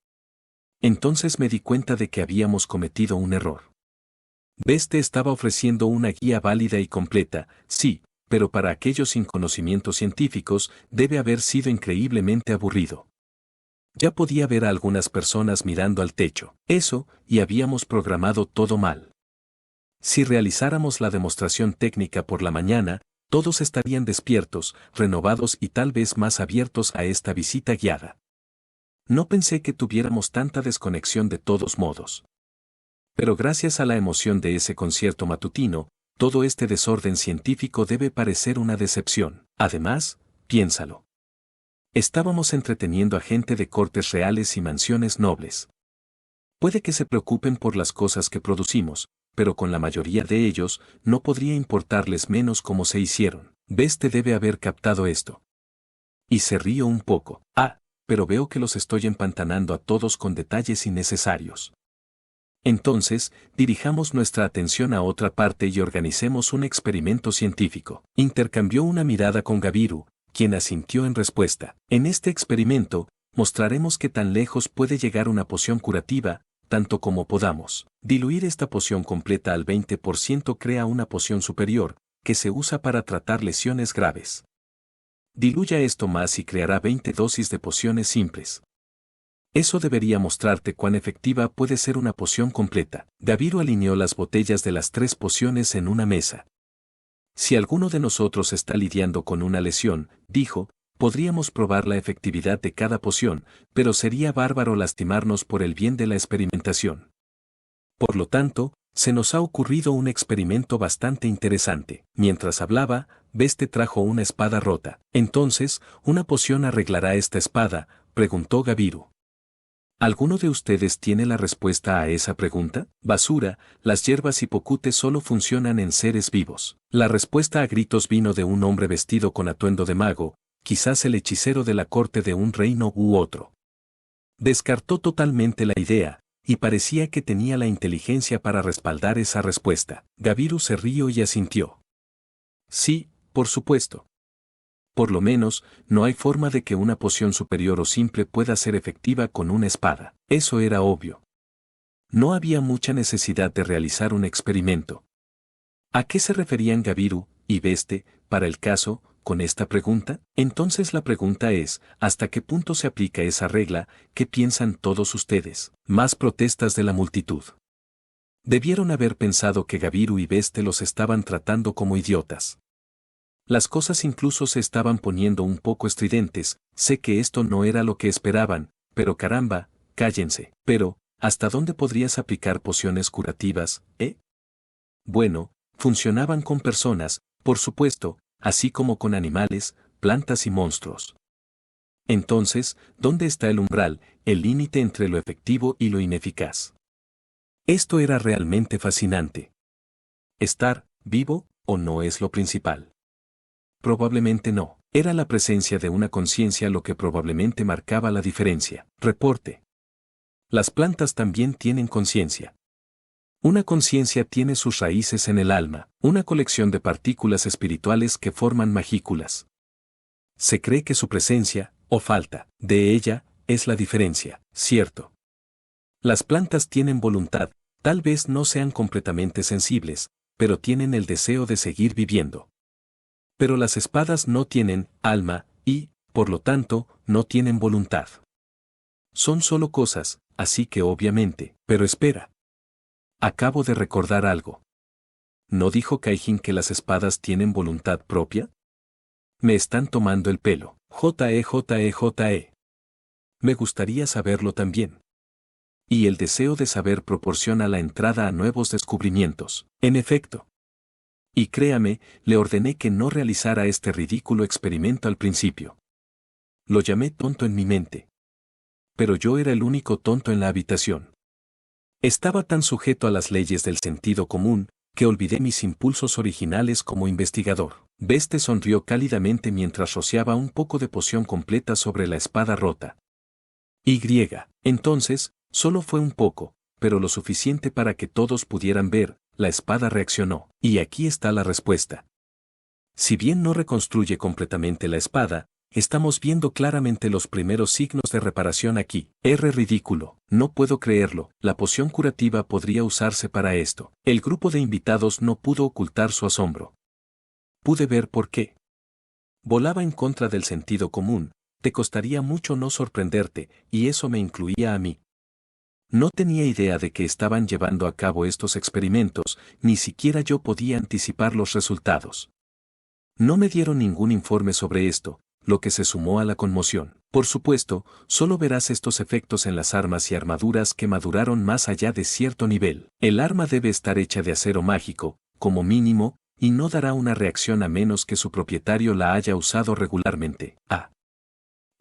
Entonces me di cuenta de que habíamos cometido un error. Veste estaba ofreciendo una guía válida y completa, sí, pero para aquellos sin conocimientos científicos debe haber sido increíblemente aburrido. Ya podía ver a algunas personas mirando al techo. Eso, y habíamos programado todo mal. Si realizáramos la demostración técnica por la mañana, todos estarían despiertos, renovados y tal vez más abiertos a esta visita guiada. No pensé que tuviéramos tanta desconexión de todos modos. Pero gracias a la emoción de ese concierto matutino, todo este desorden científico debe parecer una decepción. Además, piénsalo. Estábamos entreteniendo a gente de cortes reales y mansiones nobles. Puede que se preocupen por las cosas que producimos, pero con la mayoría de ellos no podría importarles menos cómo se hicieron. Beste debe haber captado esto. Y se rió un poco. Pero veo que los estoy empantanando a todos con detalles innecesarios. Entonces, dirijamos nuestra atención a otra parte y organicemos un experimento científico. Intercambió una mirada con Gabiru, quien asintió en respuesta. En este experimento, mostraremos qué tan lejos puede llegar una poción curativa, tanto como podamos. Diluir esta poción completa al 20% crea una poción superior, que se usa para tratar lesiones graves. Diluya esto más y creará 20 dosis de pociones simples. Eso debería mostrarte cuán efectiva puede ser una poción completa. Gabiru alineó las botellas de las 3 pociones en una mesa. Si alguno de nosotros está lidiando con una lesión, dijo, podríamos probar la efectividad de cada poción, pero sería bárbaro lastimarnos por el bien de la experimentación. Por lo tanto, se nos ha ocurrido un experimento bastante interesante. Mientras hablaba, Beste trajo una espada rota. Entonces, ¿una poción arreglará esta espada?, preguntó Gabiru. ¿Alguno de ustedes tiene la respuesta a esa pregunta? Basura, las hierbas hipocutes solo funcionan en seres vivos. La respuesta a gritos vino de un hombre vestido con atuendo de mago, quizás el hechicero de la corte de un reino u otro. Descartó totalmente la idea, y parecía que tenía la inteligencia para respaldar esa respuesta. Gabiru se rió y asintió. Sí, por supuesto. Por lo menos, no hay forma de que una poción superior o simple pueda ser efectiva con una espada. Eso era obvio. No había mucha necesidad de realizar un experimento. ¿A qué se referían Gabiru y Beste, para el caso, con esta pregunta? Entonces la pregunta es, ¿hasta qué punto se aplica esa regla? ¿Qué piensan todos ustedes? Más protestas de la multitud. Debieron haber pensado que Gabiru y Beste los estaban tratando como idiotas. Las cosas incluso se estaban poniendo un poco estridentes. Sé que esto no era lo que esperaban, pero caramba, cállense. Pero, ¿hasta dónde podrías aplicar pociones curativas, Bueno, funcionaban con personas, por supuesto, así como con animales, plantas y monstruos. Entonces, ¿dónde está el umbral, el límite entre lo efectivo y lo ineficaz? Esto era realmente fascinante. ¿Estar vivo o no es lo principal? Probablemente no. Era la presencia de una conciencia lo que probablemente marcaba la diferencia. Reporte. Las plantas también tienen conciencia. Una conciencia tiene sus raíces en el alma, una colección de partículas espirituales que forman magículas. Se cree que su presencia, o falta, de ella, es la diferencia, ¿cierto? Las plantas tienen voluntad, tal vez no sean completamente sensibles, pero tienen el deseo de seguir viviendo. Pero las espadas no tienen alma y, por lo tanto, no tienen voluntad. Son solo cosas, así que obviamente, pero espera. Acabo de recordar algo. ¿No dijo Kaijin que las espadas tienen voluntad propia? Me están tomando el pelo. JE. Me gustaría saberlo también. Y el deseo de saber proporciona la entrada a nuevos descubrimientos. En efecto. Y créame, le ordené que no realizara este ridículo experimento al principio. Lo llamé tonto en mi mente. Pero yo era el único tonto en la habitación. Estaba tan sujeto a las leyes del sentido común, que olvidé mis impulsos originales como investigador. Beste sonrió cálidamente mientras rociaba un poco de poción completa sobre la espada rota. Entonces, solo fue un poco, pero lo suficiente para que todos pudieran ver. La espada reaccionó, y aquí está la respuesta. Si bien no reconstruye completamente la espada, estamos viendo claramente los primeros signos de reparación aquí. Ridículo, no puedo creerlo, la poción curativa podría usarse para esto. El grupo de invitados no pudo ocultar su asombro. Pude ver por qué. Volaba en contra del sentido común, te costaría mucho no sorprenderte, y eso me incluía a mí. No tenía idea de que estaban llevando a cabo estos experimentos, ni siquiera yo podía anticipar los resultados. No me dieron ningún informe sobre esto, lo que se sumó a la conmoción. Por supuesto, solo verás estos efectos en las armas y armaduras que maduraron más allá de cierto nivel. El arma debe estar hecha de acero mágico, como mínimo, y no dará una reacción a menos que su propietario la haya usado regularmente.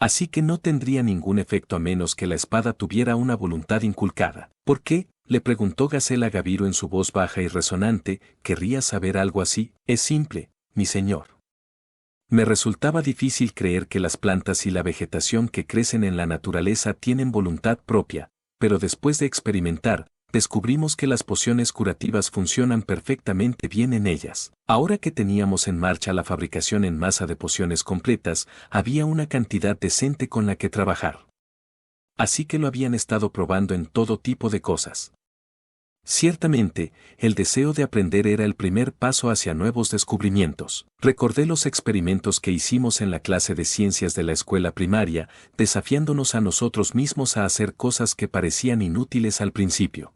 Así que no tendría ningún efecto a menos que la espada tuviera una voluntad inculcada. ¿Por qué? Le preguntó Gacela a Gabiru en su voz baja y resonante. ¿Querría saber algo así? Es simple, mi señor. Me resultaba difícil creer que las plantas y la vegetación que crecen en la naturaleza tienen voluntad propia, pero después de experimentar, descubrimos que las pociones curativas funcionan perfectamente bien en ellas. Ahora que teníamos en marcha la fabricación en masa de pociones completas, había una cantidad decente con la que trabajar. Así que lo habían estado probando en todo tipo de cosas. Ciertamente, el deseo de aprender era el primer paso hacia nuevos descubrimientos. Recordé los experimentos que hicimos en la clase de ciencias de la escuela primaria, desafiándonos a nosotros mismos a hacer cosas que parecían inútiles al principio.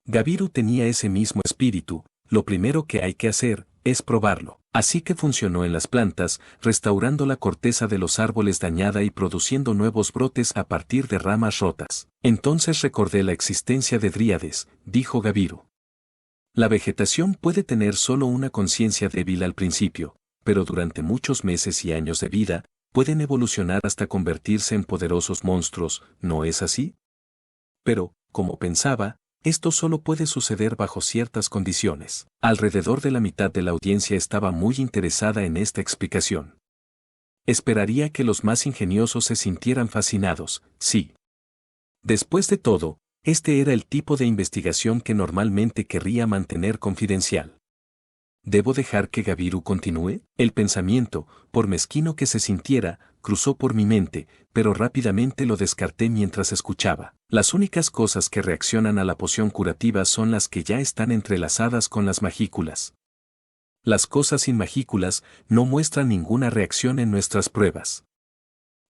Gabiru tenía ese mismo espíritu. Lo primero que hay que hacer es probarlo. Así que funcionó en las plantas, restaurando la corteza de los árboles dañada y produciendo nuevos brotes a partir de ramas rotas. Entonces recordé la existencia de dríades, dijo Gabiru. La vegetación puede tener solo una conciencia débil al principio, pero durante muchos meses y años de vida, pueden evolucionar hasta convertirse en poderosos monstruos, ¿no es así? Pero, como pensaba, esto solo puede suceder bajo ciertas condiciones. Alrededor de la mitad de la audiencia estaba muy interesada en esta explicación. Esperaría que los más ingeniosos se sintieran fascinados, sí. Después de todo, este era el tipo de investigación que normalmente querría mantener confidencial. ¿Debo dejar que Gabiru continúe? El pensamiento, por mezquino que se sintiera, cruzó por mi mente, pero rápidamente lo descarté mientras escuchaba. Las únicas cosas que reaccionan a la poción curativa son las que ya están entrelazadas con las magículas. Las cosas sin magículas no muestran ninguna reacción en nuestras pruebas.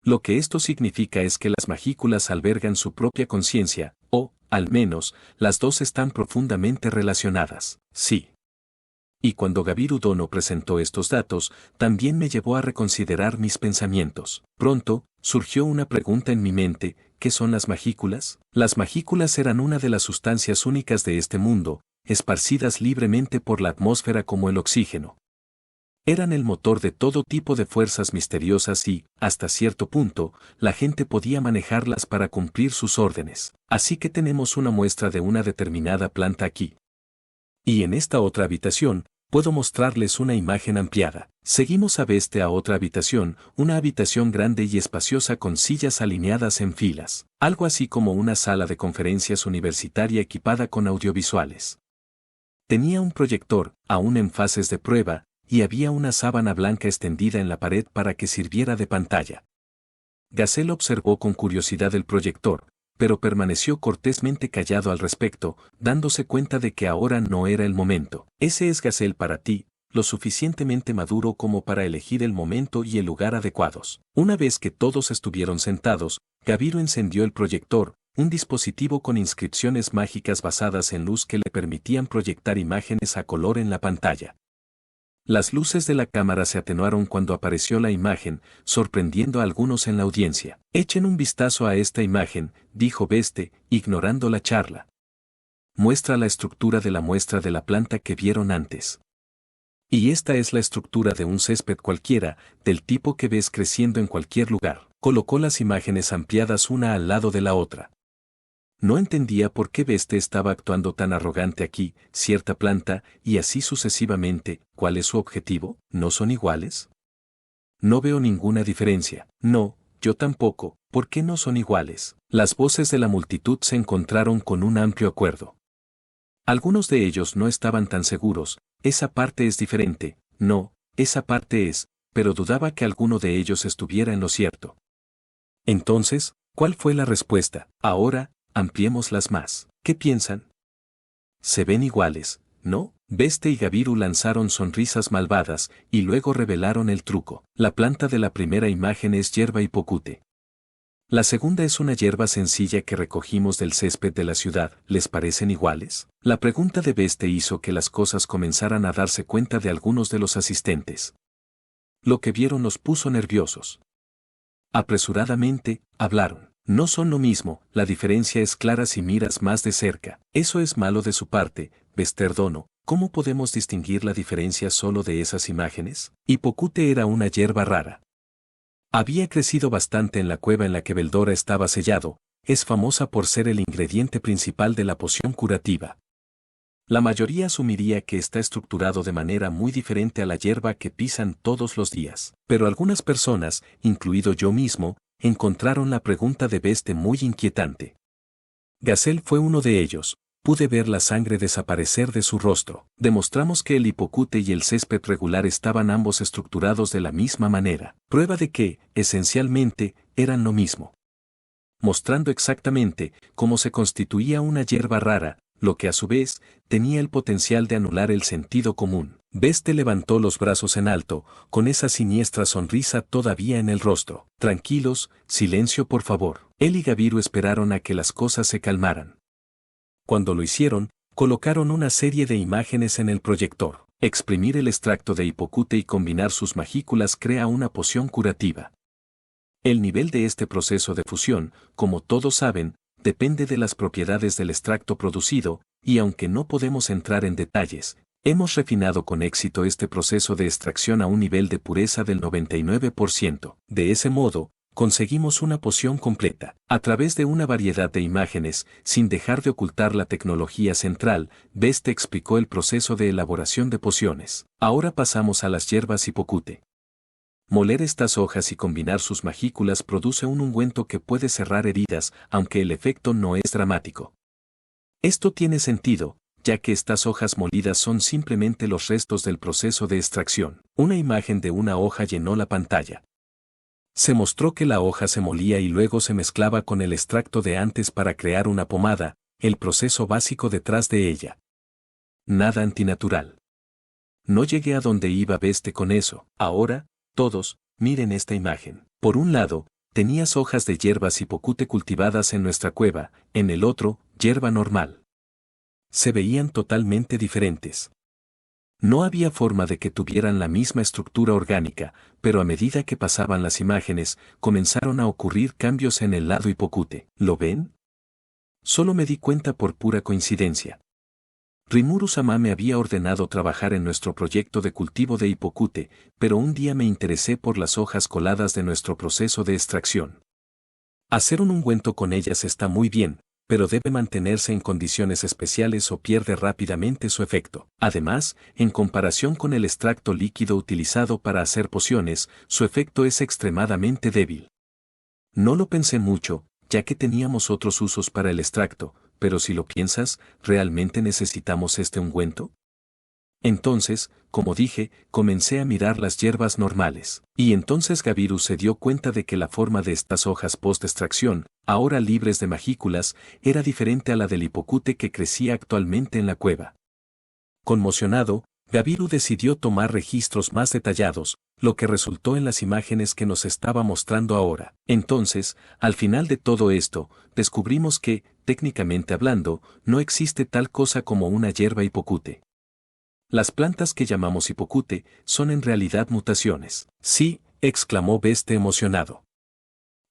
Lo que esto significa es que las magículas albergan su propia conciencia, o, al menos, las dos están profundamente relacionadas, sí. Y cuando Gabiru Dono presentó estos datos, también me llevó a reconsiderar mis pensamientos. Pronto, surgió una pregunta en mi mente: ¿qué son las magículas? Las magículas eran una de las sustancias únicas de este mundo, esparcidas libremente por la atmósfera como el oxígeno. Eran el motor de todo tipo de fuerzas misteriosas y, hasta cierto punto, la gente podía manejarlas para cumplir sus órdenes. Así que tenemos una muestra de una determinada planta aquí. Y en esta otra habitación, puedo mostrarles una imagen ampliada. Seguimos a Beste a otra habitación, una habitación grande y espaciosa con sillas alineadas en filas. Algo así como una sala de conferencias universitaria equipada con audiovisuales. Tenía un proyector, aún en fases de prueba, y había una sábana blanca extendida en la pared para que sirviera de pantalla. Gacel observó con curiosidad el proyector, pero permaneció cortésmente callado al respecto, dándose cuenta de que ahora no era el momento. Ese es Gacel para ti, lo suficientemente maduro como para elegir el momento y el lugar adecuados. Una vez que todos estuvieron sentados, Gabiru encendió el proyector, un dispositivo con inscripciones mágicas basadas en luz que le permitían proyectar imágenes a color en la pantalla. Las luces de la cámara se atenuaron cuando apareció la imagen, sorprendiendo a algunos en la audiencia. Echen un vistazo a esta imagen, dijo Beste, ignorando la charla. Muestra la estructura de la muestra de la planta que vieron antes. Y esta es la estructura de un césped cualquiera, del tipo que ves creciendo en cualquier lugar. Colocó las imágenes ampliadas una al lado de la otra. No entendía por qué Beste estaba actuando tan arrogante aquí, cierta planta, y así sucesivamente. ¿Cuál es su objetivo? ¿No son iguales? No veo ninguna diferencia. No, yo tampoco. ¿Por qué no son iguales? Las voces de la multitud se encontraron con un amplio acuerdo. Algunos de ellos no estaban tan seguros. Esa parte es diferente. No, esa parte es, pero dudaba que alguno de ellos estuviera en lo cierto. Entonces, ¿cuál fue la respuesta? Ahora, ampliémoslas más. ¿Qué piensan? Se ven iguales, ¿no? Beste y Gabiru lanzaron sonrisas malvadas, y luego revelaron el truco. La planta de la primera imagen es hierba y pocute. La segunda es una hierba sencilla que recogimos del césped de la ciudad. ¿Les parecen iguales? La pregunta de Beste hizo que las cosas comenzaran a darse cuenta de algunos de los asistentes. Lo que vieron los puso nerviosos. Apresuradamente, hablaron. No son lo mismo, la diferencia es clara si miras más de cerca. Eso es malo de su parte, Besterdono. ¿Cómo podemos distinguir la diferencia solo de esas imágenes? Hipocute era una hierba rara. Había crecido bastante en la cueva en la que Beldora estaba sellado, es famosa por ser el ingrediente principal de la poción curativa. La mayoría asumiría que está estructurado de manera muy diferente a la hierba que pisan todos los días. Pero algunas personas, incluido yo mismo, encontraron la pregunta de Beste muy inquietante. Gazelle fue uno de ellos. Pude ver la sangre desaparecer de su rostro. Demostramos que el hipocute y el césped regular estaban ambos estructurados de la misma manera. Prueba de que, esencialmente, eran lo mismo. Mostrando exactamente cómo se constituía una hierba rara, lo que a su vez tenía el potencial de anular el sentido común. Beste levantó los brazos en alto, con esa siniestra sonrisa todavía en el rostro. Tranquilos, silencio por favor. Él y Gabiru esperaron a que las cosas se calmaran. Cuando lo hicieron, colocaron una serie de imágenes en el proyector. Exprimir el extracto de hipocute y combinar sus magículas crea una poción curativa. El nivel de este proceso de fusión, como todos saben, depende de las propiedades del extracto producido, y aunque no podemos entrar en detalles, hemos refinado con éxito este proceso de extracción a un nivel de pureza del 99%. De ese modo, conseguimos una poción completa. A través de una variedad de imágenes, sin dejar de ocultar la tecnología central, Beste explicó el proceso de elaboración de pociones. Ahora pasamos a las hierbas hipocute. Moler estas hojas y combinar sus magículas produce un ungüento que puede cerrar heridas, aunque el efecto no es dramático. Esto tiene sentido, ya que estas hojas molidas son simplemente los restos del proceso de extracción. Una imagen de una hoja llenó la pantalla. Se mostró que la hoja se molía y luego se mezclaba con el extracto de antes para crear una pomada, el proceso básico detrás de ella. Nada antinatural. No llegué a donde iba Beste con eso. Ahora, todos, miren esta imagen. Por un lado, tenías hojas de hierbas hipocute cultivadas en nuestra cueva, en el otro, hierba normal. Se veían totalmente diferentes. No había forma de que tuvieran la misma estructura orgánica, pero a medida que pasaban las imágenes, comenzaron a ocurrir cambios en el lado hipocute. ¿Lo ven? Solo me di cuenta por pura coincidencia. Rimuru-sama me había ordenado trabajar en nuestro proyecto de cultivo de hipocute, pero un día me interesé por las hojas coladas de nuestro proceso de extracción. Hacer un ungüento con ellas está muy bien, pero debe mantenerse en condiciones especiales o pierde rápidamente su efecto. Además, en comparación con el extracto líquido utilizado para hacer pociones, su efecto es extremadamente débil. No lo pensé mucho, ya que teníamos otros usos para el extracto, pero si lo piensas, ¿realmente necesitamos este ungüento? Entonces, como dije, comencé a mirar las hierbas normales. Y entonces Gabiru se dio cuenta de que la forma de estas hojas post-extracción, ahora libres de magículas, era diferente a la del hipocute que crecía actualmente en la cueva. Conmocionado, Gabiru decidió tomar registros más detallados, lo que resultó en las imágenes que nos estaba mostrando ahora. Entonces, al final de todo esto, descubrimos que, técnicamente hablando, no existe tal cosa como una hierba hipocute. Las plantas que llamamos hipocute son en realidad mutaciones. Sí, exclamó Beste emocionado.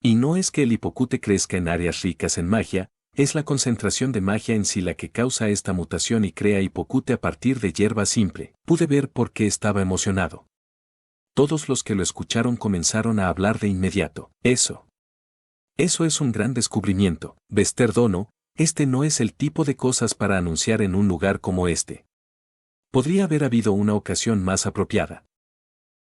Y no es que el hipocute crezca en áreas ricas en magia, es la concentración de magia en sí la que causa esta mutación y crea hipocute a partir de hierba simple. Pude ver por qué estaba emocionado. Todos los que lo escucharon comenzaron a hablar de inmediato. Eso es un gran descubrimiento. Besterdono, este no es el tipo de cosas para anunciar en un lugar como este. Podría haber habido una ocasión más apropiada.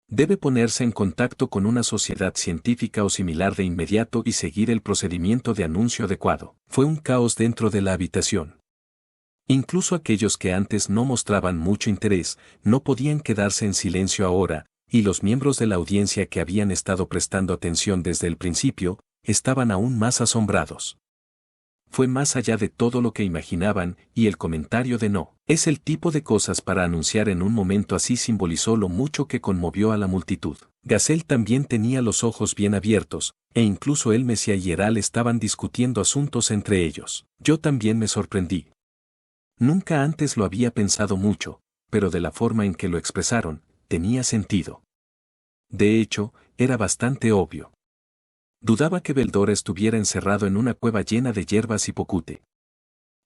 Debe ponerse en contacto con una sociedad científica o similar de inmediato y seguir el procedimiento de anuncio adecuado. Fue un caos dentro de la habitación. Incluso aquellos que antes no mostraban mucho interés, no podían quedarse en silencio ahora, y los miembros de la audiencia que habían estado prestando atención desde el principio, estaban aún más asombrados. Fue más allá de todo lo que imaginaban, y el comentario de no es el tipo de cosas para anunciar en un momento así simbolizó lo mucho que conmovió a la multitud. Gazelle también tenía los ojos bien abiertos, e incluso el Mesía y Heral estaban discutiendo asuntos entre ellos. Yo también me sorprendí. Nunca antes lo había pensado mucho, pero de la forma en que lo expresaron, tenía sentido. De hecho, era bastante obvio. Dudaba que Beldora estuviera encerrado en una cueva llena de hierbas y pocute.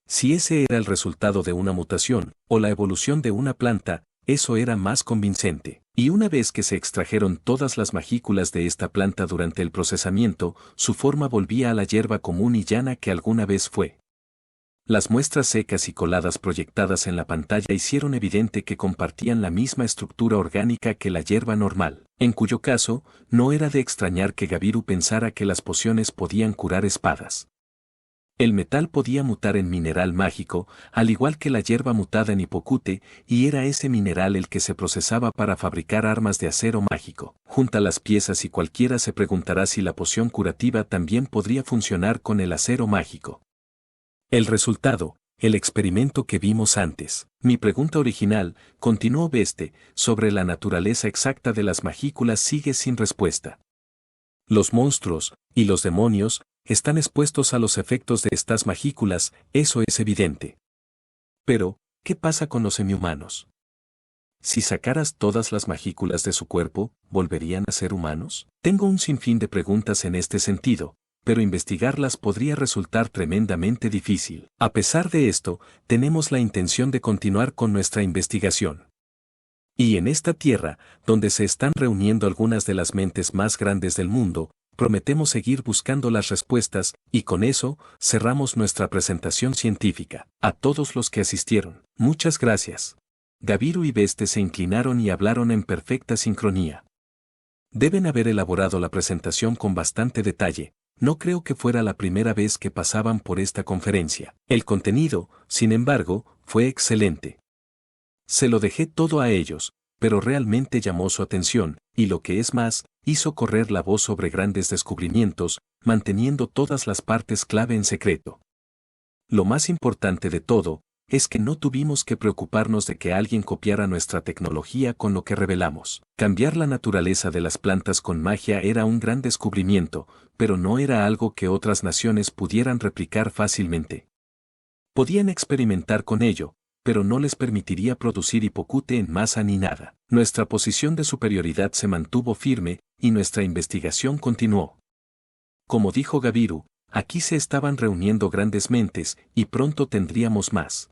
Si ese era el resultado de una mutación, o la evolución de una planta, eso era más convincente. Y una vez que se extrajeron todas las magículas de esta planta durante el procesamiento, su forma volvía a la hierba común y llana que alguna vez fue. Las muestras secas y coladas proyectadas en la pantalla hicieron evidente que compartían la misma estructura orgánica que la hierba normal, en cuyo caso, no era de extrañar que Gabiru pensara que las pociones podían curar espadas. El metal podía mutar en mineral mágico, al igual que la hierba mutada en hipocute, y era ese mineral el que se procesaba para fabricar armas de acero mágico. Junta las piezas y cualquiera se preguntará si la poción curativa también podría funcionar con el acero mágico. El resultado, el experimento que vimos antes. Mi pregunta original, continuó Beste, sobre la naturaleza exacta de las magículas sigue sin respuesta. Los monstruos, y los demonios, están expuestos a los efectos de estas magículas, eso es evidente. Pero, ¿qué pasa con los semihumanos? Si sacaras todas las magículas de su cuerpo, ¿volverían a ser humanos? Tengo un sinfín de preguntas en este sentido, pero investigarlas podría resultar tremendamente difícil. A pesar de esto, tenemos la intención de continuar con nuestra investigación. Y en esta tierra, donde se están reuniendo algunas de las mentes más grandes del mundo, prometemos seguir buscando las respuestas, y con eso, cerramos nuestra presentación científica. A todos los que asistieron, muchas gracias. Gabiru y Beste se inclinaron y hablaron en perfecta sincronía. Deben haber elaborado la presentación con bastante detalle. No creo que fuera la primera vez que pasaban por esta conferencia. El contenido, sin embargo, fue excelente. Se lo dejé todo a ellos, pero realmente llamó su atención, y lo que es más, hizo correr la voz sobre grandes descubrimientos, manteniendo todas las partes clave en secreto. Lo más importante de todo, es que no tuvimos que preocuparnos de que alguien copiara nuestra tecnología con lo que revelamos. Cambiar la naturaleza de las plantas con magia era un gran descubrimiento, pero no era algo que otras naciones pudieran replicar fácilmente. Podían experimentar con ello, pero no les permitiría producir hipocute en masa ni nada. Nuestra posición de superioridad se mantuvo firme, y nuestra investigación continuó. Como dijo Gabiru, aquí se estaban reuniendo grandes mentes, y pronto tendríamos más.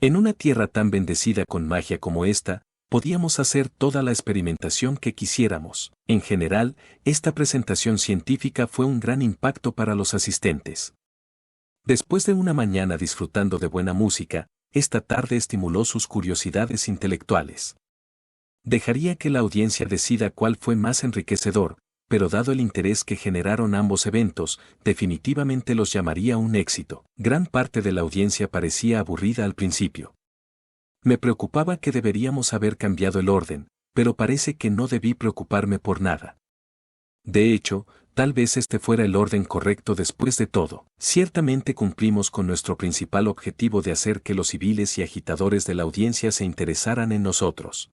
En una tierra tan bendecida con magia como esta, podíamos hacer toda la experimentación que quisiéramos. En general, esta presentación científica fue un gran impacto para los asistentes. Después de una mañana disfrutando de buena música, esta tarde estimuló sus curiosidades intelectuales. Dejaría que la audiencia decida cuál fue más enriquecedor, pero dado el interés que generaron ambos eventos, definitivamente los llamaría un éxito. Gran parte de la audiencia parecía aburrida al principio. Me preocupaba que deberíamos haber cambiado el orden, pero parece que no debí preocuparme por nada. De hecho, tal vez este fuera el orden correcto después de todo. Ciertamente cumplimos con nuestro principal objetivo de hacer que los civiles y agitadores de la audiencia se interesaran en nosotros.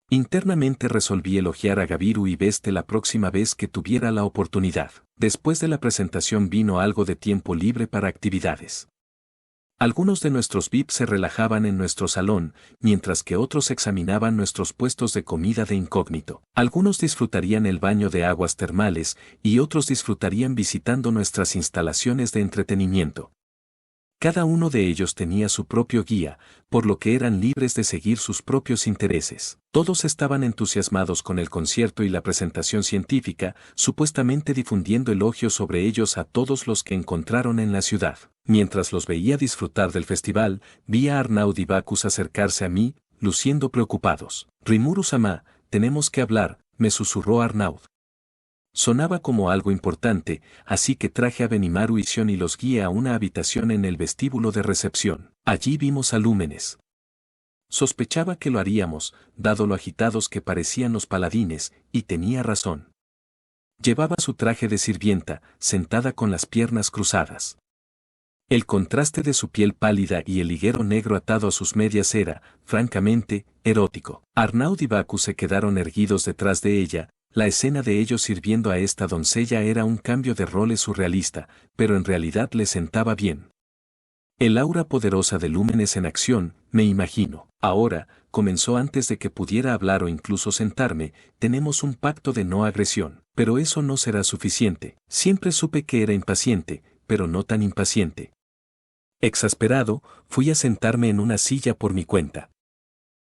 Internamente resolví elogiar a Gabiru y Beste la próxima vez que tuviera la oportunidad. Después de la presentación vino algo de tiempo libre para actividades. Algunos de nuestros VIPs se relajaban en nuestro salón, mientras que otros examinaban nuestros puestos de comida de incógnito. Algunos disfrutarían el baño de aguas termales, y otros disfrutarían visitando nuestras instalaciones de entretenimiento. Cada uno de ellos tenía su propio guía, por lo que eran libres de seguir sus propios intereses. Todos estaban entusiasmados con el concierto y la presentación científica, supuestamente difundiendo elogios sobre ellos a todos los que encontraron en la ciudad. Mientras los veía disfrutar del festival, vi a Arnaud y Bacchus acercarse a mí, luciendo preocupados. Rimuru-sama, tenemos que hablar, me susurró Arnaud. Sonaba como algo importante, así que traje a Benimaru y Sion y los guié a una habitación en el vestíbulo de recepción. Allí vimos a Lúmenes. Sospechaba que lo haríamos, dado lo agitados que parecían los paladines, y tenía razón. Llevaba su traje de sirvienta, sentada con las piernas cruzadas. El contraste de su piel pálida y el liguero negro atado a sus medias era, francamente, erótico. Arnaud y Baku se quedaron erguidos detrás de ella. La escena de ellos sirviendo a esta doncella era un cambio de roles surrealista, pero en realidad le sentaba bien. El aura poderosa de Lúmenes en acción, me imagino. Ahora, comenzó antes de que pudiera hablar o incluso sentarme, tenemos un pacto de no agresión. Pero eso no será suficiente. Siempre supe que era impaciente, pero no tan impaciente. Exasperado, fui a sentarme en una silla por mi cuenta.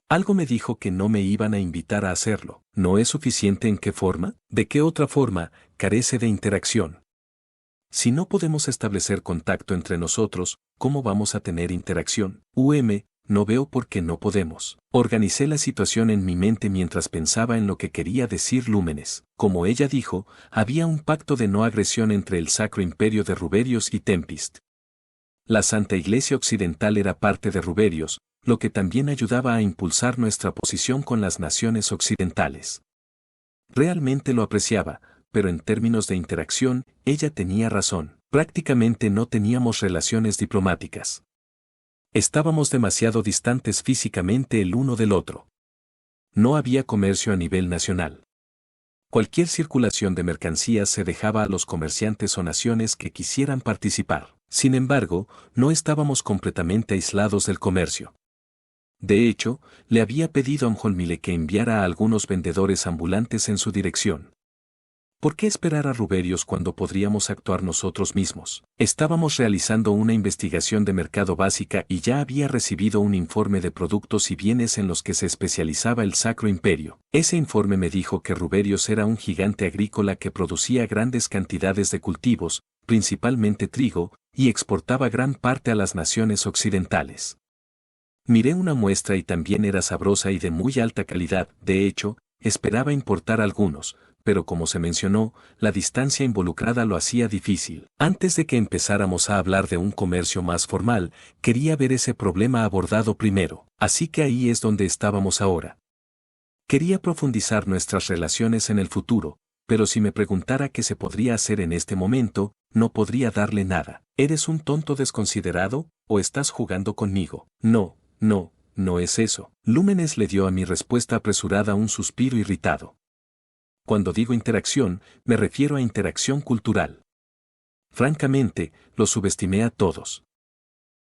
Algo me dijo que no me iban a invitar a hacerlo. ¿No es suficiente en qué forma? ¿De qué otra forma? Carece de interacción. Si no podemos establecer contacto entre nosotros, ¿cómo vamos a tener interacción? No veo por qué no podemos. Organicé la situación en mi mente mientras pensaba en lo que quería decir Lúmenes. Como ella dijo, había un pacto de no agresión entre el Sacro Imperio de Ruberios y Tempest. La Santa Iglesia Occidental era parte de Ruberios, lo que también ayudaba a impulsar nuestra posición con las naciones occidentales. Realmente lo apreciaba, pero en términos de interacción, ella tenía razón. Prácticamente no teníamos relaciones diplomáticas. Estábamos demasiado distantes físicamente el uno del otro. No había comercio a nivel nacional. Cualquier circulación de mercancías se dejaba a los comerciantes o naciones que quisieran participar. Sin embargo, no estábamos completamente aislados del comercio. De hecho, le había pedido a Mjolnir que enviara a algunos vendedores ambulantes en su dirección. ¿Por qué esperar a Ruberios cuando podríamos actuar nosotros mismos? Estábamos realizando una investigación de mercado básica y ya había recibido un informe de productos y bienes en los que se especializaba el Sacro Imperio. Ese informe me dijo que Ruberios era un gigante agrícola que producía grandes cantidades de cultivos, principalmente trigo, y exportaba gran parte a las naciones occidentales. Miré una muestra y también era sabrosa y de muy alta calidad. De hecho, esperaba importar algunos, pero como se mencionó, la distancia involucrada lo hacía difícil. Antes de que empezáramos a hablar de un comercio más formal, quería ver ese problema abordado primero, así que ahí es donde estábamos ahora. Quería profundizar nuestras relaciones en el futuro, pero si me preguntara qué se podría hacer en este momento, no podría darle nada. ¿Eres un tonto desconsiderado, o estás jugando conmigo? No, no es eso. Lúmenes le dio a mi respuesta apresurada un suspiro irritado. Cuando digo interacción, me refiero a interacción cultural. Francamente, los subestimé a todos.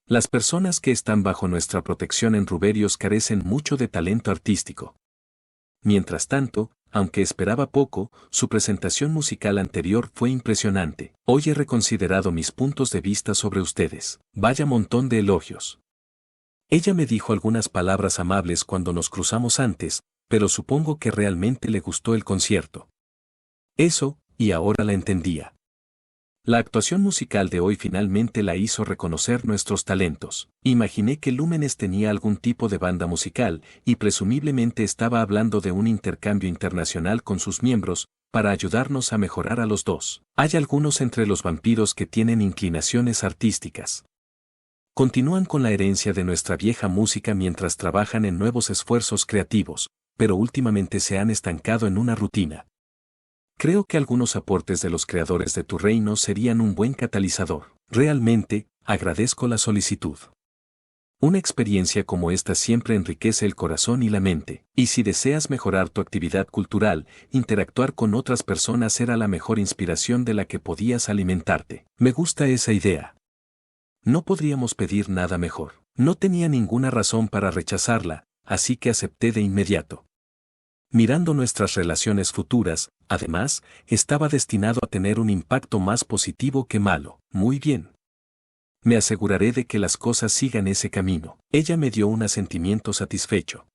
Las personas que están bajo nuestra protección en Ruberios carecen mucho de talento artístico. Mientras tanto, aunque esperaba poco, su presentación musical anterior fue impresionante. Hoy he reconsiderado mis puntos de vista sobre ustedes. Vaya montón de elogios. Ella me dijo algunas palabras amables cuando nos cruzamos antes, pero supongo que realmente le gustó el concierto. Eso, y ahora la entendía. La actuación musical de hoy finalmente la hizo reconocer nuestros talentos. Imaginé que Lúmenes tenía algún tipo de banda musical, y presumiblemente estaba hablando de un intercambio internacional con sus miembros, para ayudarnos a mejorar a los dos. Hay algunos entre los vampiros que tienen inclinaciones artísticas. Continúan con la herencia de nuestra vieja música mientras trabajan en nuevos esfuerzos creativos, pero últimamente se han estancado en una rutina. Creo que algunos aportes de los creadores de tu reino serían un buen catalizador. Realmente, agradezco la solicitud. Una experiencia como esta siempre enriquece el corazón y la mente, y si deseas mejorar tu actividad cultural, interactuar con otras personas era la mejor inspiración de la que podías alimentarte. Me gusta esa idea. No podríamos pedir nada mejor. No tenía ninguna razón para rechazarla, así que acepté de inmediato. Mirando nuestras relaciones futuras, además, estaba destinado a tener un impacto más positivo que malo. Muy bien. Me aseguraré de que las cosas sigan ese camino. Ella me dio un asentimiento satisfecho.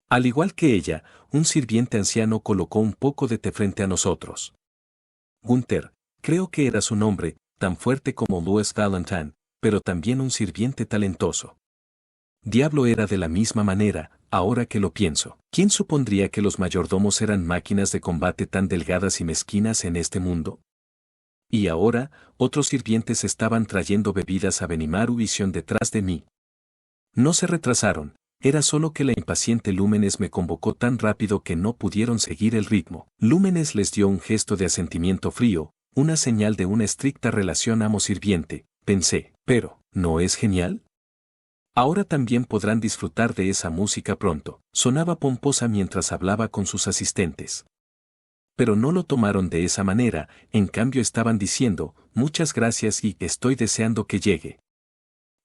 Al igual que ella, un sirviente anciano colocó un poco de té frente a nosotros. Gunther, creo que era su nombre, tan fuerte como Louis Valentine, pero también un sirviente talentoso. Diablo era de la misma manera, ahora que lo pienso. ¿Quién supondría que los mayordomos eran máquinas de combate tan delgadas y mezquinas en este mundo? Y ahora, otros sirvientes estaban trayendo bebidas a Benimaru Visión detrás de mí. No se retrasaron, era solo que la impaciente Lúmenes me convocó tan rápido que no pudieron seguir el ritmo. Lúmenes les dio un gesto de asentimiento frío, una señal de una estricta relación amo-sirviente, pensé, pero, ¿no es genial? Ahora también podrán disfrutar de esa música pronto. Sonaba pomposa mientras hablaba con sus asistentes. Pero no lo tomaron de esa manera, en cambio estaban diciendo, muchas gracias y estoy deseando que llegue.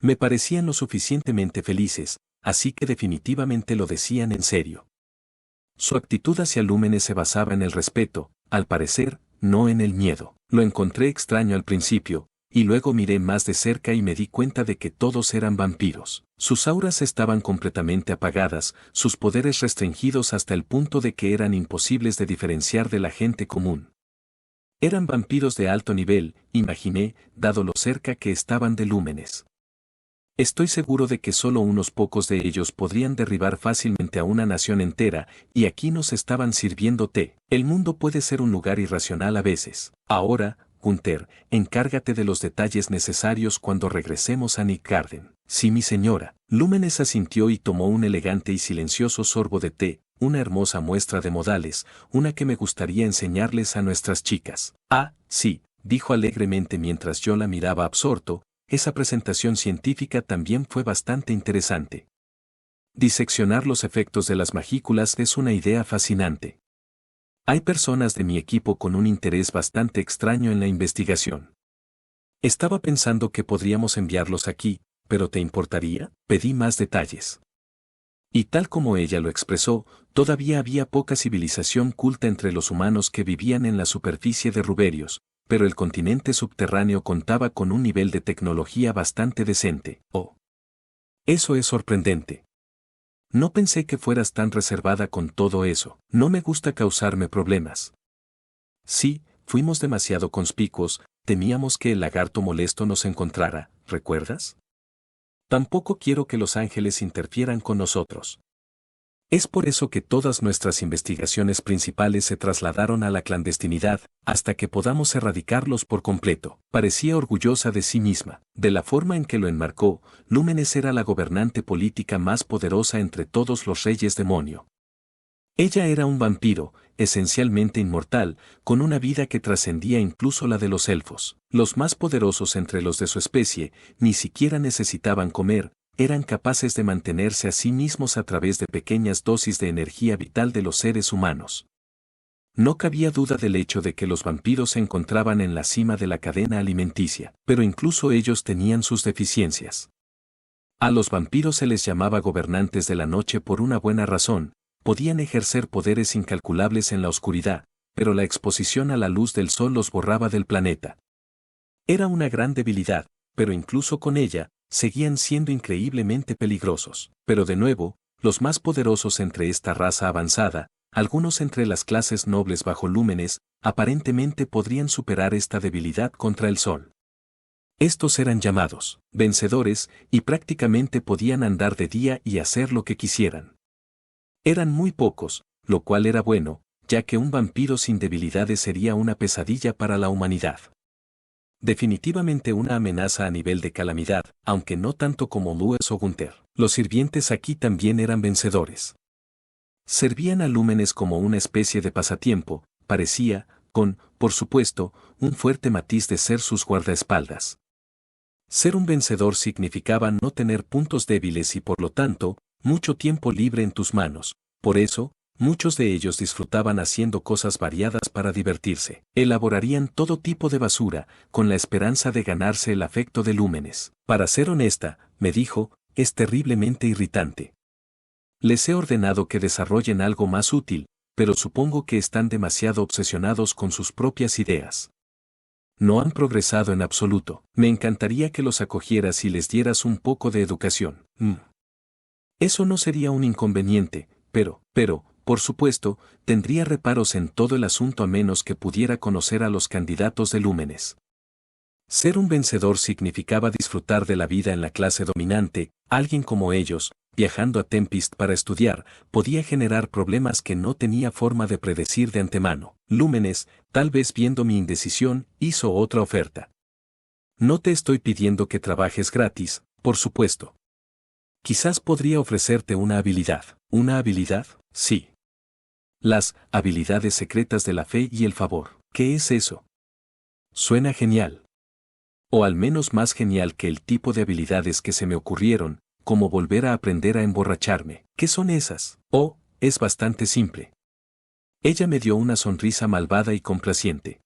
Me parecían lo suficientemente felices, así que definitivamente lo decían en serio. Su actitud hacia Lúmenes se basaba en el respeto, al parecer, no en el miedo. Lo encontré extraño al principio, y luego miré más de cerca y me di cuenta de que todos eran vampiros. Sus auras estaban completamente apagadas, sus poderes restringidos hasta el punto de que eran imposibles de diferenciar de la gente común. Eran vampiros de alto nivel, imaginé, dado lo cerca que estaban de Lúmenes. Estoy seguro de que solo unos pocos de ellos podrían derribar fácilmente a una nación entera, y aquí nos estaban sirviendo té. El mundo puede ser un lugar irracional a veces. Ahora, Gunther, encárgate de los detalles necesarios cuando regresemos a Nick Garden. Sí, mi señora. Lúmenes asintió y tomó un elegante y silencioso sorbo de té, una hermosa muestra de modales, una que me gustaría enseñarles a nuestras chicas. Ah, sí, dijo alegremente mientras yo la miraba absorto. Esa presentación científica también fue bastante interesante. Diseccionar los efectos de las magículas es una idea fascinante. Hay personas de mi equipo con un interés bastante extraño en la investigación. Estaba pensando que podríamos enviarlos aquí, pero ¿te importaría? Pedí más detalles. Y tal como ella lo expresó, todavía había poca civilización culta entre los humanos que vivían en la superficie de Ruberios, pero el continente subterráneo contaba con un nivel de tecnología bastante decente. Oh. Eso es sorprendente. No pensé que fueras tan reservada con todo eso. No me gusta causarme problemas. Sí, fuimos demasiado conspicuos, temíamos que el lagarto molesto nos encontrara, ¿recuerdas? Tampoco quiero que los ángeles interfieran con nosotros. Es por eso que todas nuestras investigaciones principales se trasladaron a la clandestinidad, hasta que podamos erradicarlos por completo. Parecía orgullosa de sí misma. De la forma en que lo enmarcó, Lúmenes era la gobernante política más poderosa entre todos los reyes demonio. Ella era un vampiro, esencialmente inmortal, con una vida que trascendía incluso la de los elfos. Los más poderosos entre los de su especie, ni siquiera necesitaban comer, eran capaces de mantenerse a sí mismos a través de pequeñas dosis de energía vital de los seres humanos. No cabía duda del hecho de que los vampiros se encontraban en la cima de la cadena alimenticia, pero incluso ellos tenían sus deficiencias. A los vampiros se les llamaba gobernantes de la noche por una buena razón, podían ejercer poderes incalculables en la oscuridad, pero la exposición a la luz del sol los borraba del planeta. Era una gran debilidad, pero incluso con ella, seguían siendo increíblemente peligrosos. Pero de nuevo, los más poderosos entre esta raza avanzada, algunos entre las clases nobles bajo Lúmenes, aparentemente podrían superar esta debilidad contra el sol. Estos eran llamados vencedores y prácticamente podían andar de día y hacer lo que quisieran. Eran muy pocos, lo cual era bueno, ya que un vampiro sin debilidades sería una pesadilla para la humanidad. Definitivamente una amenaza a nivel de calamidad, aunque no tanto como Lues o Gunther. Los sirvientes aquí también eran vencedores. Servían a Lúmenes como una especie de pasatiempo, parecía, con, por supuesto, un fuerte matiz de ser sus guardaespaldas. Ser un vencedor significaba no tener puntos débiles y por lo tanto, mucho tiempo libre en tus manos. Por eso, muchos de ellos disfrutaban haciendo cosas variadas para divertirse. Elaborarían todo tipo de basura, con la esperanza de ganarse el afecto de Lúmenes. Para ser honesta, me dijo, es terriblemente irritante. Les he ordenado que desarrollen algo más útil, pero supongo que están demasiado obsesionados con sus propias ideas. No han progresado en absoluto. Me encantaría que los acogieras y les dieras un poco de educación. Eso no sería un inconveniente, pero, por supuesto, tendría reparos en todo el asunto a menos que pudiera conocer a los candidatos de Lúmenes. Ser un vencedor significaba disfrutar de la vida en la clase dominante, alguien como ellos, viajando a Tempest para estudiar, podía generar problemas que no tenía forma de predecir de antemano. Lúmenes, tal vez viendo mi indecisión, hizo otra oferta. No te estoy pidiendo que trabajes gratis, por supuesto. Quizás podría ofrecerte una habilidad. ¿Una habilidad? Sí. Las habilidades secretas de la fe y el favor. ¿Qué es eso? Suena genial. O al menos más genial que el tipo de habilidades que se me ocurrieron, como volver a aprender a emborracharme. ¿Qué son esas? Oh, es bastante simple. Ella me dio una sonrisa malvada y complaciente.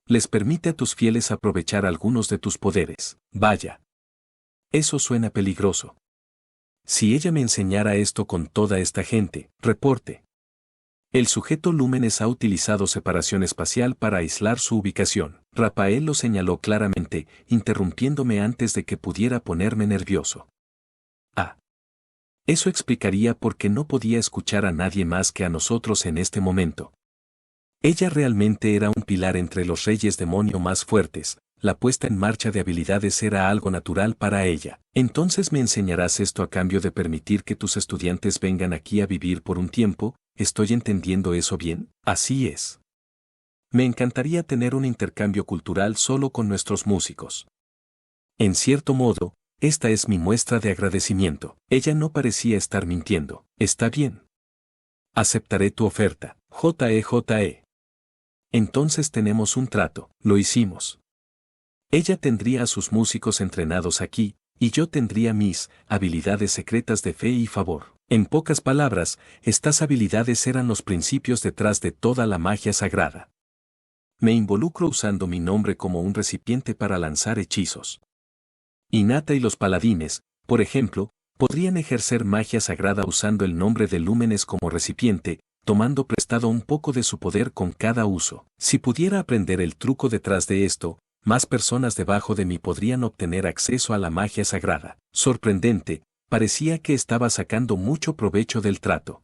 Les permite a tus fieles aprovechar algunos de tus poderes. Vaya. Eso suena peligroso. Si ella me enseñara esto con toda esta gente, reporte. El sujeto Lúmenes ha utilizado separación espacial para aislar su ubicación. Rafael lo señaló claramente, interrumpiéndome antes de que pudiera ponerme nervioso. Ah. Eso explicaría por qué no podía escuchar a nadie más que a nosotros en este momento. Ella realmente era un pilar entre los reyes demonio más fuertes. La puesta en marcha de habilidades era algo natural para ella. Entonces me enseñarás esto a cambio de permitir que tus estudiantes vengan aquí a vivir por un tiempo. ¿Estoy entendiendo eso bien? Así es. Me encantaría tener un intercambio cultural solo con nuestros músicos. En cierto modo, esta es mi muestra de agradecimiento. Ella no parecía estar mintiendo. Está bien. Aceptaré tu oferta. JE. Entonces tenemos un trato. Lo hicimos. Ella tendría a sus músicos entrenados aquí, y yo tendría mis habilidades secretas de fe y favor. En pocas palabras, estas habilidades eran los principios detrás de toda la magia sagrada. Me involucro usando mi nombre como un recipiente para lanzar hechizos. Hinata y los paladines, por ejemplo, podrían ejercer magia sagrada usando el nombre de Lúmenes como recipiente, tomando prestado un poco de su poder con cada uso. Si pudiera aprender el truco detrás de esto, más personas debajo de mí podrían obtener acceso a la magia sagrada. Sorprendente, parecía que estaba sacando mucho provecho del trato.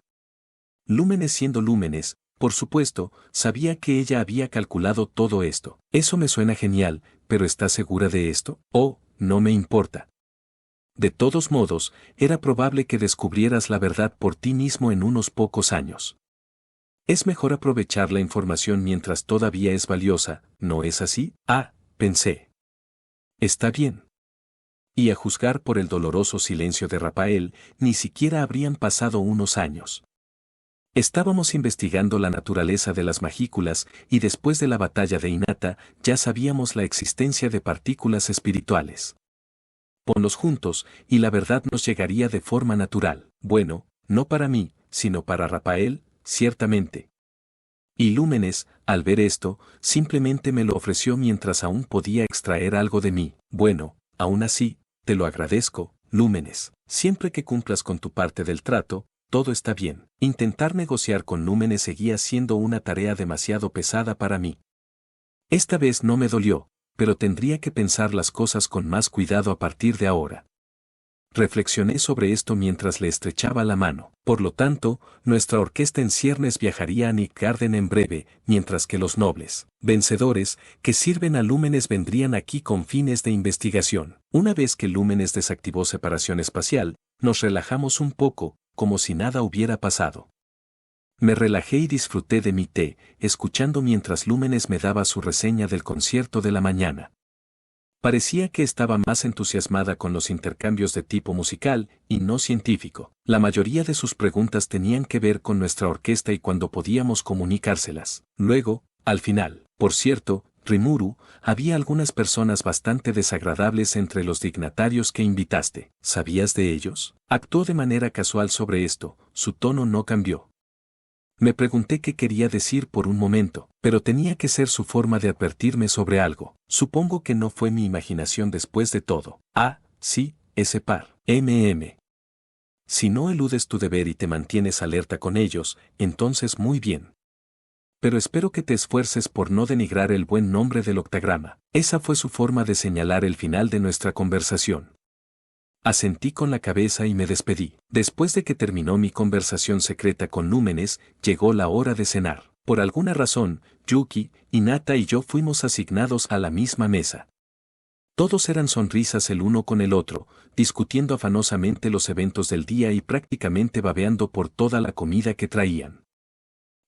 Lúmenes siendo Lúmenes, por supuesto, sabía que ella había calculado todo esto. Eso me suena genial, pero ¿estás segura de esto? Oh, no me importa. De todos modos, era probable que descubrieras la verdad por ti mismo en unos pocos años. Es mejor aprovechar la información mientras todavía es valiosa, ¿no es así? Ah, pensé. Está bien. Y a juzgar por el doloroso silencio de Rafael, ni siquiera habrían pasado unos años. Estábamos investigando la naturaleza de las magículas y después de la batalla de Hinata ya sabíamos la existencia de partículas espirituales. Ponlos juntos y la verdad nos llegaría de forma natural. Bueno, no para mí, sino para Rafael, ciertamente. Y Lúmenes, al ver esto, simplemente me lo ofreció mientras aún podía extraer algo de mí. Bueno, aún así, te lo agradezco, Lúmenes. Siempre que cumplas con tu parte del trato, todo está bien. Intentar negociar con Lúmenes seguía siendo una tarea demasiado pesada para mí. Esta vez no me dolió, pero tendría que pensar las cosas con más cuidado a partir de ahora. Reflexioné sobre esto mientras le estrechaba la mano. Por lo tanto, nuestra orquesta en ciernes viajaría a Nick Garden en breve, mientras que los nobles, vencedores, que sirven a Lúmenes vendrían aquí con fines de investigación. Una vez que Lúmenes desactivó separación espacial, nos relajamos un poco, como si nada hubiera pasado. Me relajé y disfruté de mi té, escuchando mientras Lúmenes me daba su reseña del concierto de la mañana. Parecía que estaba más entusiasmada con los intercambios de tipo musical y no científico. La mayoría de sus preguntas tenían que ver con nuestra orquesta y cuando podíamos comunicárselas. Luego, al final, por cierto, Rimuru, había algunas personas bastante desagradables entre los dignatarios que invitaste. ¿Sabías de ellos? Actuó de manera casual sobre esto, su tono no cambió. Me pregunté qué quería decir por un momento, pero tenía que ser su forma de advertirme sobre algo. Supongo que no fue mi imaginación después de todo. Ah, sí, ese par. Si no eludes tu deber y te mantienes alerta con ellos, entonces muy bien. Pero espero que te esfuerces por no denigrar el buen nombre del octagrama. Esa fue su forma de señalar el final de nuestra conversación. Asentí con la cabeza y me despedí. Después de que terminó mi conversación secreta con Lúmenes, llegó la hora de cenar. Por alguna razón, Yuki, Hinata y yo fuimos asignados a la misma mesa. Todos eran sonrisas el uno con el otro, discutiendo afanosamente los eventos del día y prácticamente babeando por toda la comida que traían.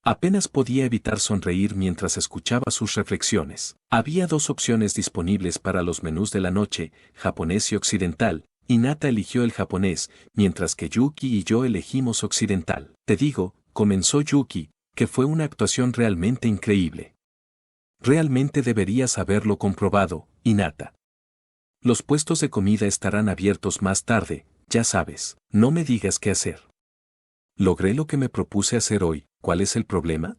Apenas podía evitar sonreír mientras escuchaba sus reflexiones. Había dos opciones disponibles para los menús de la noche, japonés y occidental. Hinata eligió el japonés, mientras que Yuki y yo elegimos occidental. Te digo, comenzó Yuki, que fue una actuación realmente increíble. Realmente deberías haberlo comprobado, Hinata. Los puestos de comida estarán abiertos más tarde, ya sabes, no me digas qué hacer. Logré lo que me propuse hacer hoy, ¿cuál es el problema?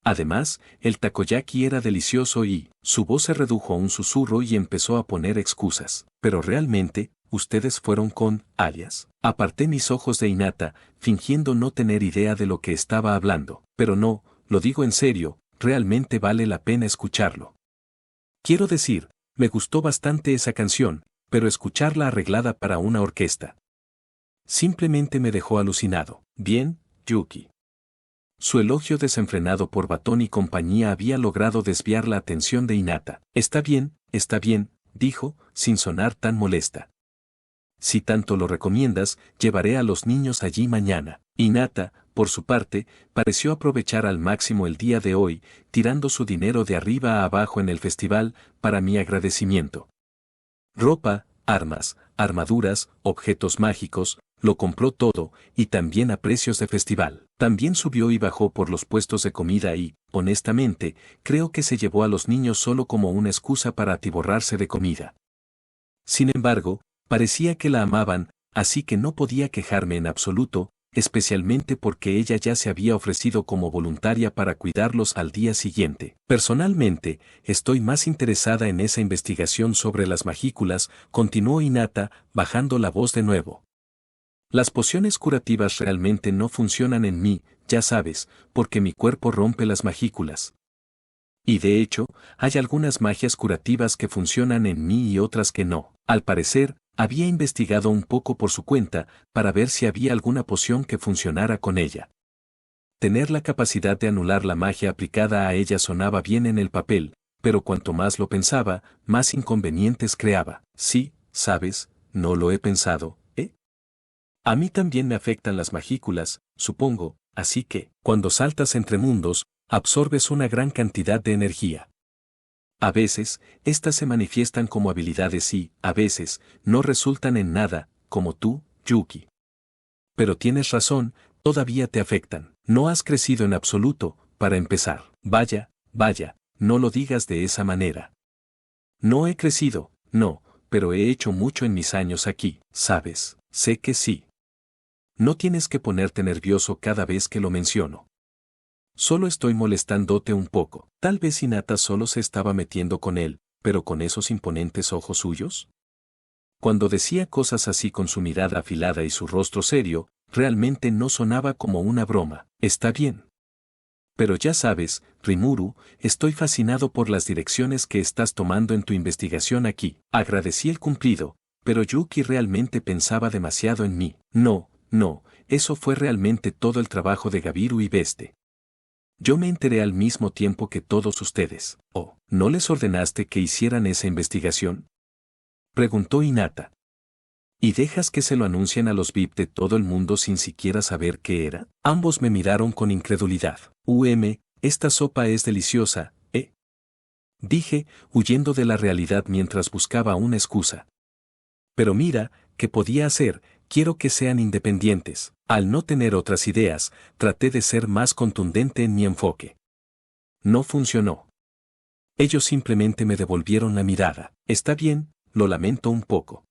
Además, el takoyaki era delicioso y, su voz se redujo a un susurro y empezó a poner excusas. Pero realmente, ustedes fueron con, alias. Aparté mis ojos de Hinata, fingiendo no tener idea de lo que estaba hablando. Pero no, lo digo en serio, realmente vale la pena escucharlo. Quiero decir, me gustó bastante esa canción, pero escucharla arreglada para una orquesta simplemente me dejó alucinado. Bien, Yuki. Su elogio desenfrenado por Batón y compañía había logrado desviar la atención de Hinata. Está bien, dijo, sin sonar tan molesta. Si tanto lo recomiendas, llevaré a los niños allí mañana. Hinata, por su parte, pareció aprovechar al máximo el día de hoy, tirando su dinero de arriba a abajo en el festival, para mi agradecimiento. Ropa, armas, armaduras, objetos mágicos, lo compró todo, y también a precios de festival. También subió y bajó por los puestos de comida y, honestamente, creo que se llevó a los niños solo como una excusa para atiborrarse de comida. Sin embargo, parecía que la amaban, así que no podía quejarme en absoluto, especialmente porque ella ya se había ofrecido como voluntaria para cuidarlos al día siguiente. Personalmente, estoy más interesada en esa investigación sobre las magículas, continuó Hinata, bajando la voz de nuevo. Las pociones curativas realmente no funcionan en mí, ya sabes, porque mi cuerpo rompe las magículas. Y de hecho, hay algunas magias curativas que funcionan en mí y otras que no. Al parecer, había investigado un poco por su cuenta, para ver si había alguna poción que funcionara con ella. Tener la capacidad de anular la magia aplicada a ella sonaba bien en el papel, pero cuanto más lo pensaba, más inconvenientes creaba. Sí, sabes, no lo he pensado, ¿eh? A mí también me afectan las magículas, supongo, así que, cuando saltas entre mundos, absorbes una gran cantidad de energía. A veces, estas se manifiestan como habilidades y, a veces, no resultan en nada, como tú, Yuki. Pero tienes razón, todavía te afectan. No has crecido en absoluto, para empezar. Vaya, no lo digas de esa manera. No he crecido, no, pero he hecho mucho en mis años aquí, ¿sabes? Sé que sí. No tienes que ponerte nervioso cada vez que lo menciono. Solo estoy molestándote un poco. Tal vez Hinata solo se estaba metiendo con él, pero con esos imponentes ojos suyos. Cuando decía cosas así con su mirada afilada y su rostro serio, realmente no sonaba como una broma. Está bien. Pero ya sabes, Rimuru, estoy fascinado por las direcciones que estás tomando en tu investigación aquí. Agradecí el cumplido, pero Yuki realmente pensaba demasiado en mí. No, eso fue realmente todo el trabajo de Gabiru y Beste. Yo me enteré al mismo tiempo que todos ustedes. ¿Oh, no les ordenaste que hicieran esa investigación? Preguntó Hinata. ¿Y dejas que se lo anuncien a los VIP de todo el mundo sin siquiera saber qué era? Ambos me miraron con incredulidad. Esta sopa es deliciosa, ¿eh? Dije, huyendo de la realidad mientras buscaba una excusa. Pero mira, ¿qué podía hacer? Quiero que sean independientes. Al no tener otras ideas, traté de ser más contundente en mi enfoque. No funcionó. Ellos simplemente me devolvieron la mirada. Está bien, lo lamento un poco.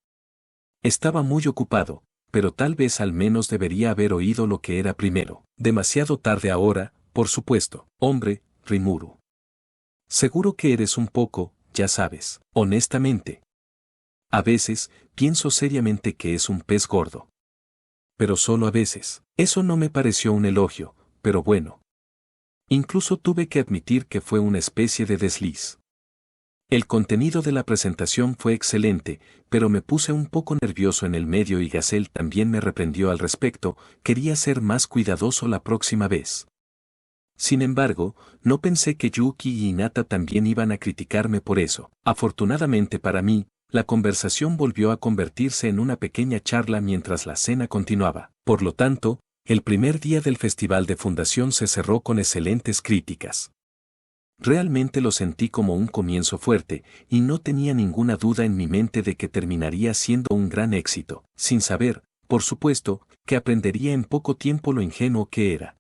Estaba muy ocupado, pero tal vez al menos debería haber oído lo que era primero. Demasiado tarde ahora, por supuesto. Hombre, Rimuru. Seguro que eres un poco, ya sabes, honestamente. A veces, pienso seriamente que es un pez gordo. Pero solo a veces. Eso no me pareció un elogio, pero bueno. Incluso tuve que admitir que fue una especie de desliz. El contenido de la presentación fue excelente, pero me puse un poco nervioso en el medio y Gazelle también me reprendió al respecto, quería ser más cuidadoso la próxima vez. Sin embargo, no pensé que Yuki y Hinata también iban a criticarme por eso. Afortunadamente para mí, la conversación volvió a convertirse en una pequeña charla mientras la cena continuaba. Por lo tanto, el primer día del festival de fundación se cerró con excelentes críticas. Realmente lo sentí como un comienzo fuerte, y no tenía ninguna duda en mi mente de que terminaría siendo un gran éxito, sin saber, por supuesto, que aprendería en poco tiempo lo ingenuo que era.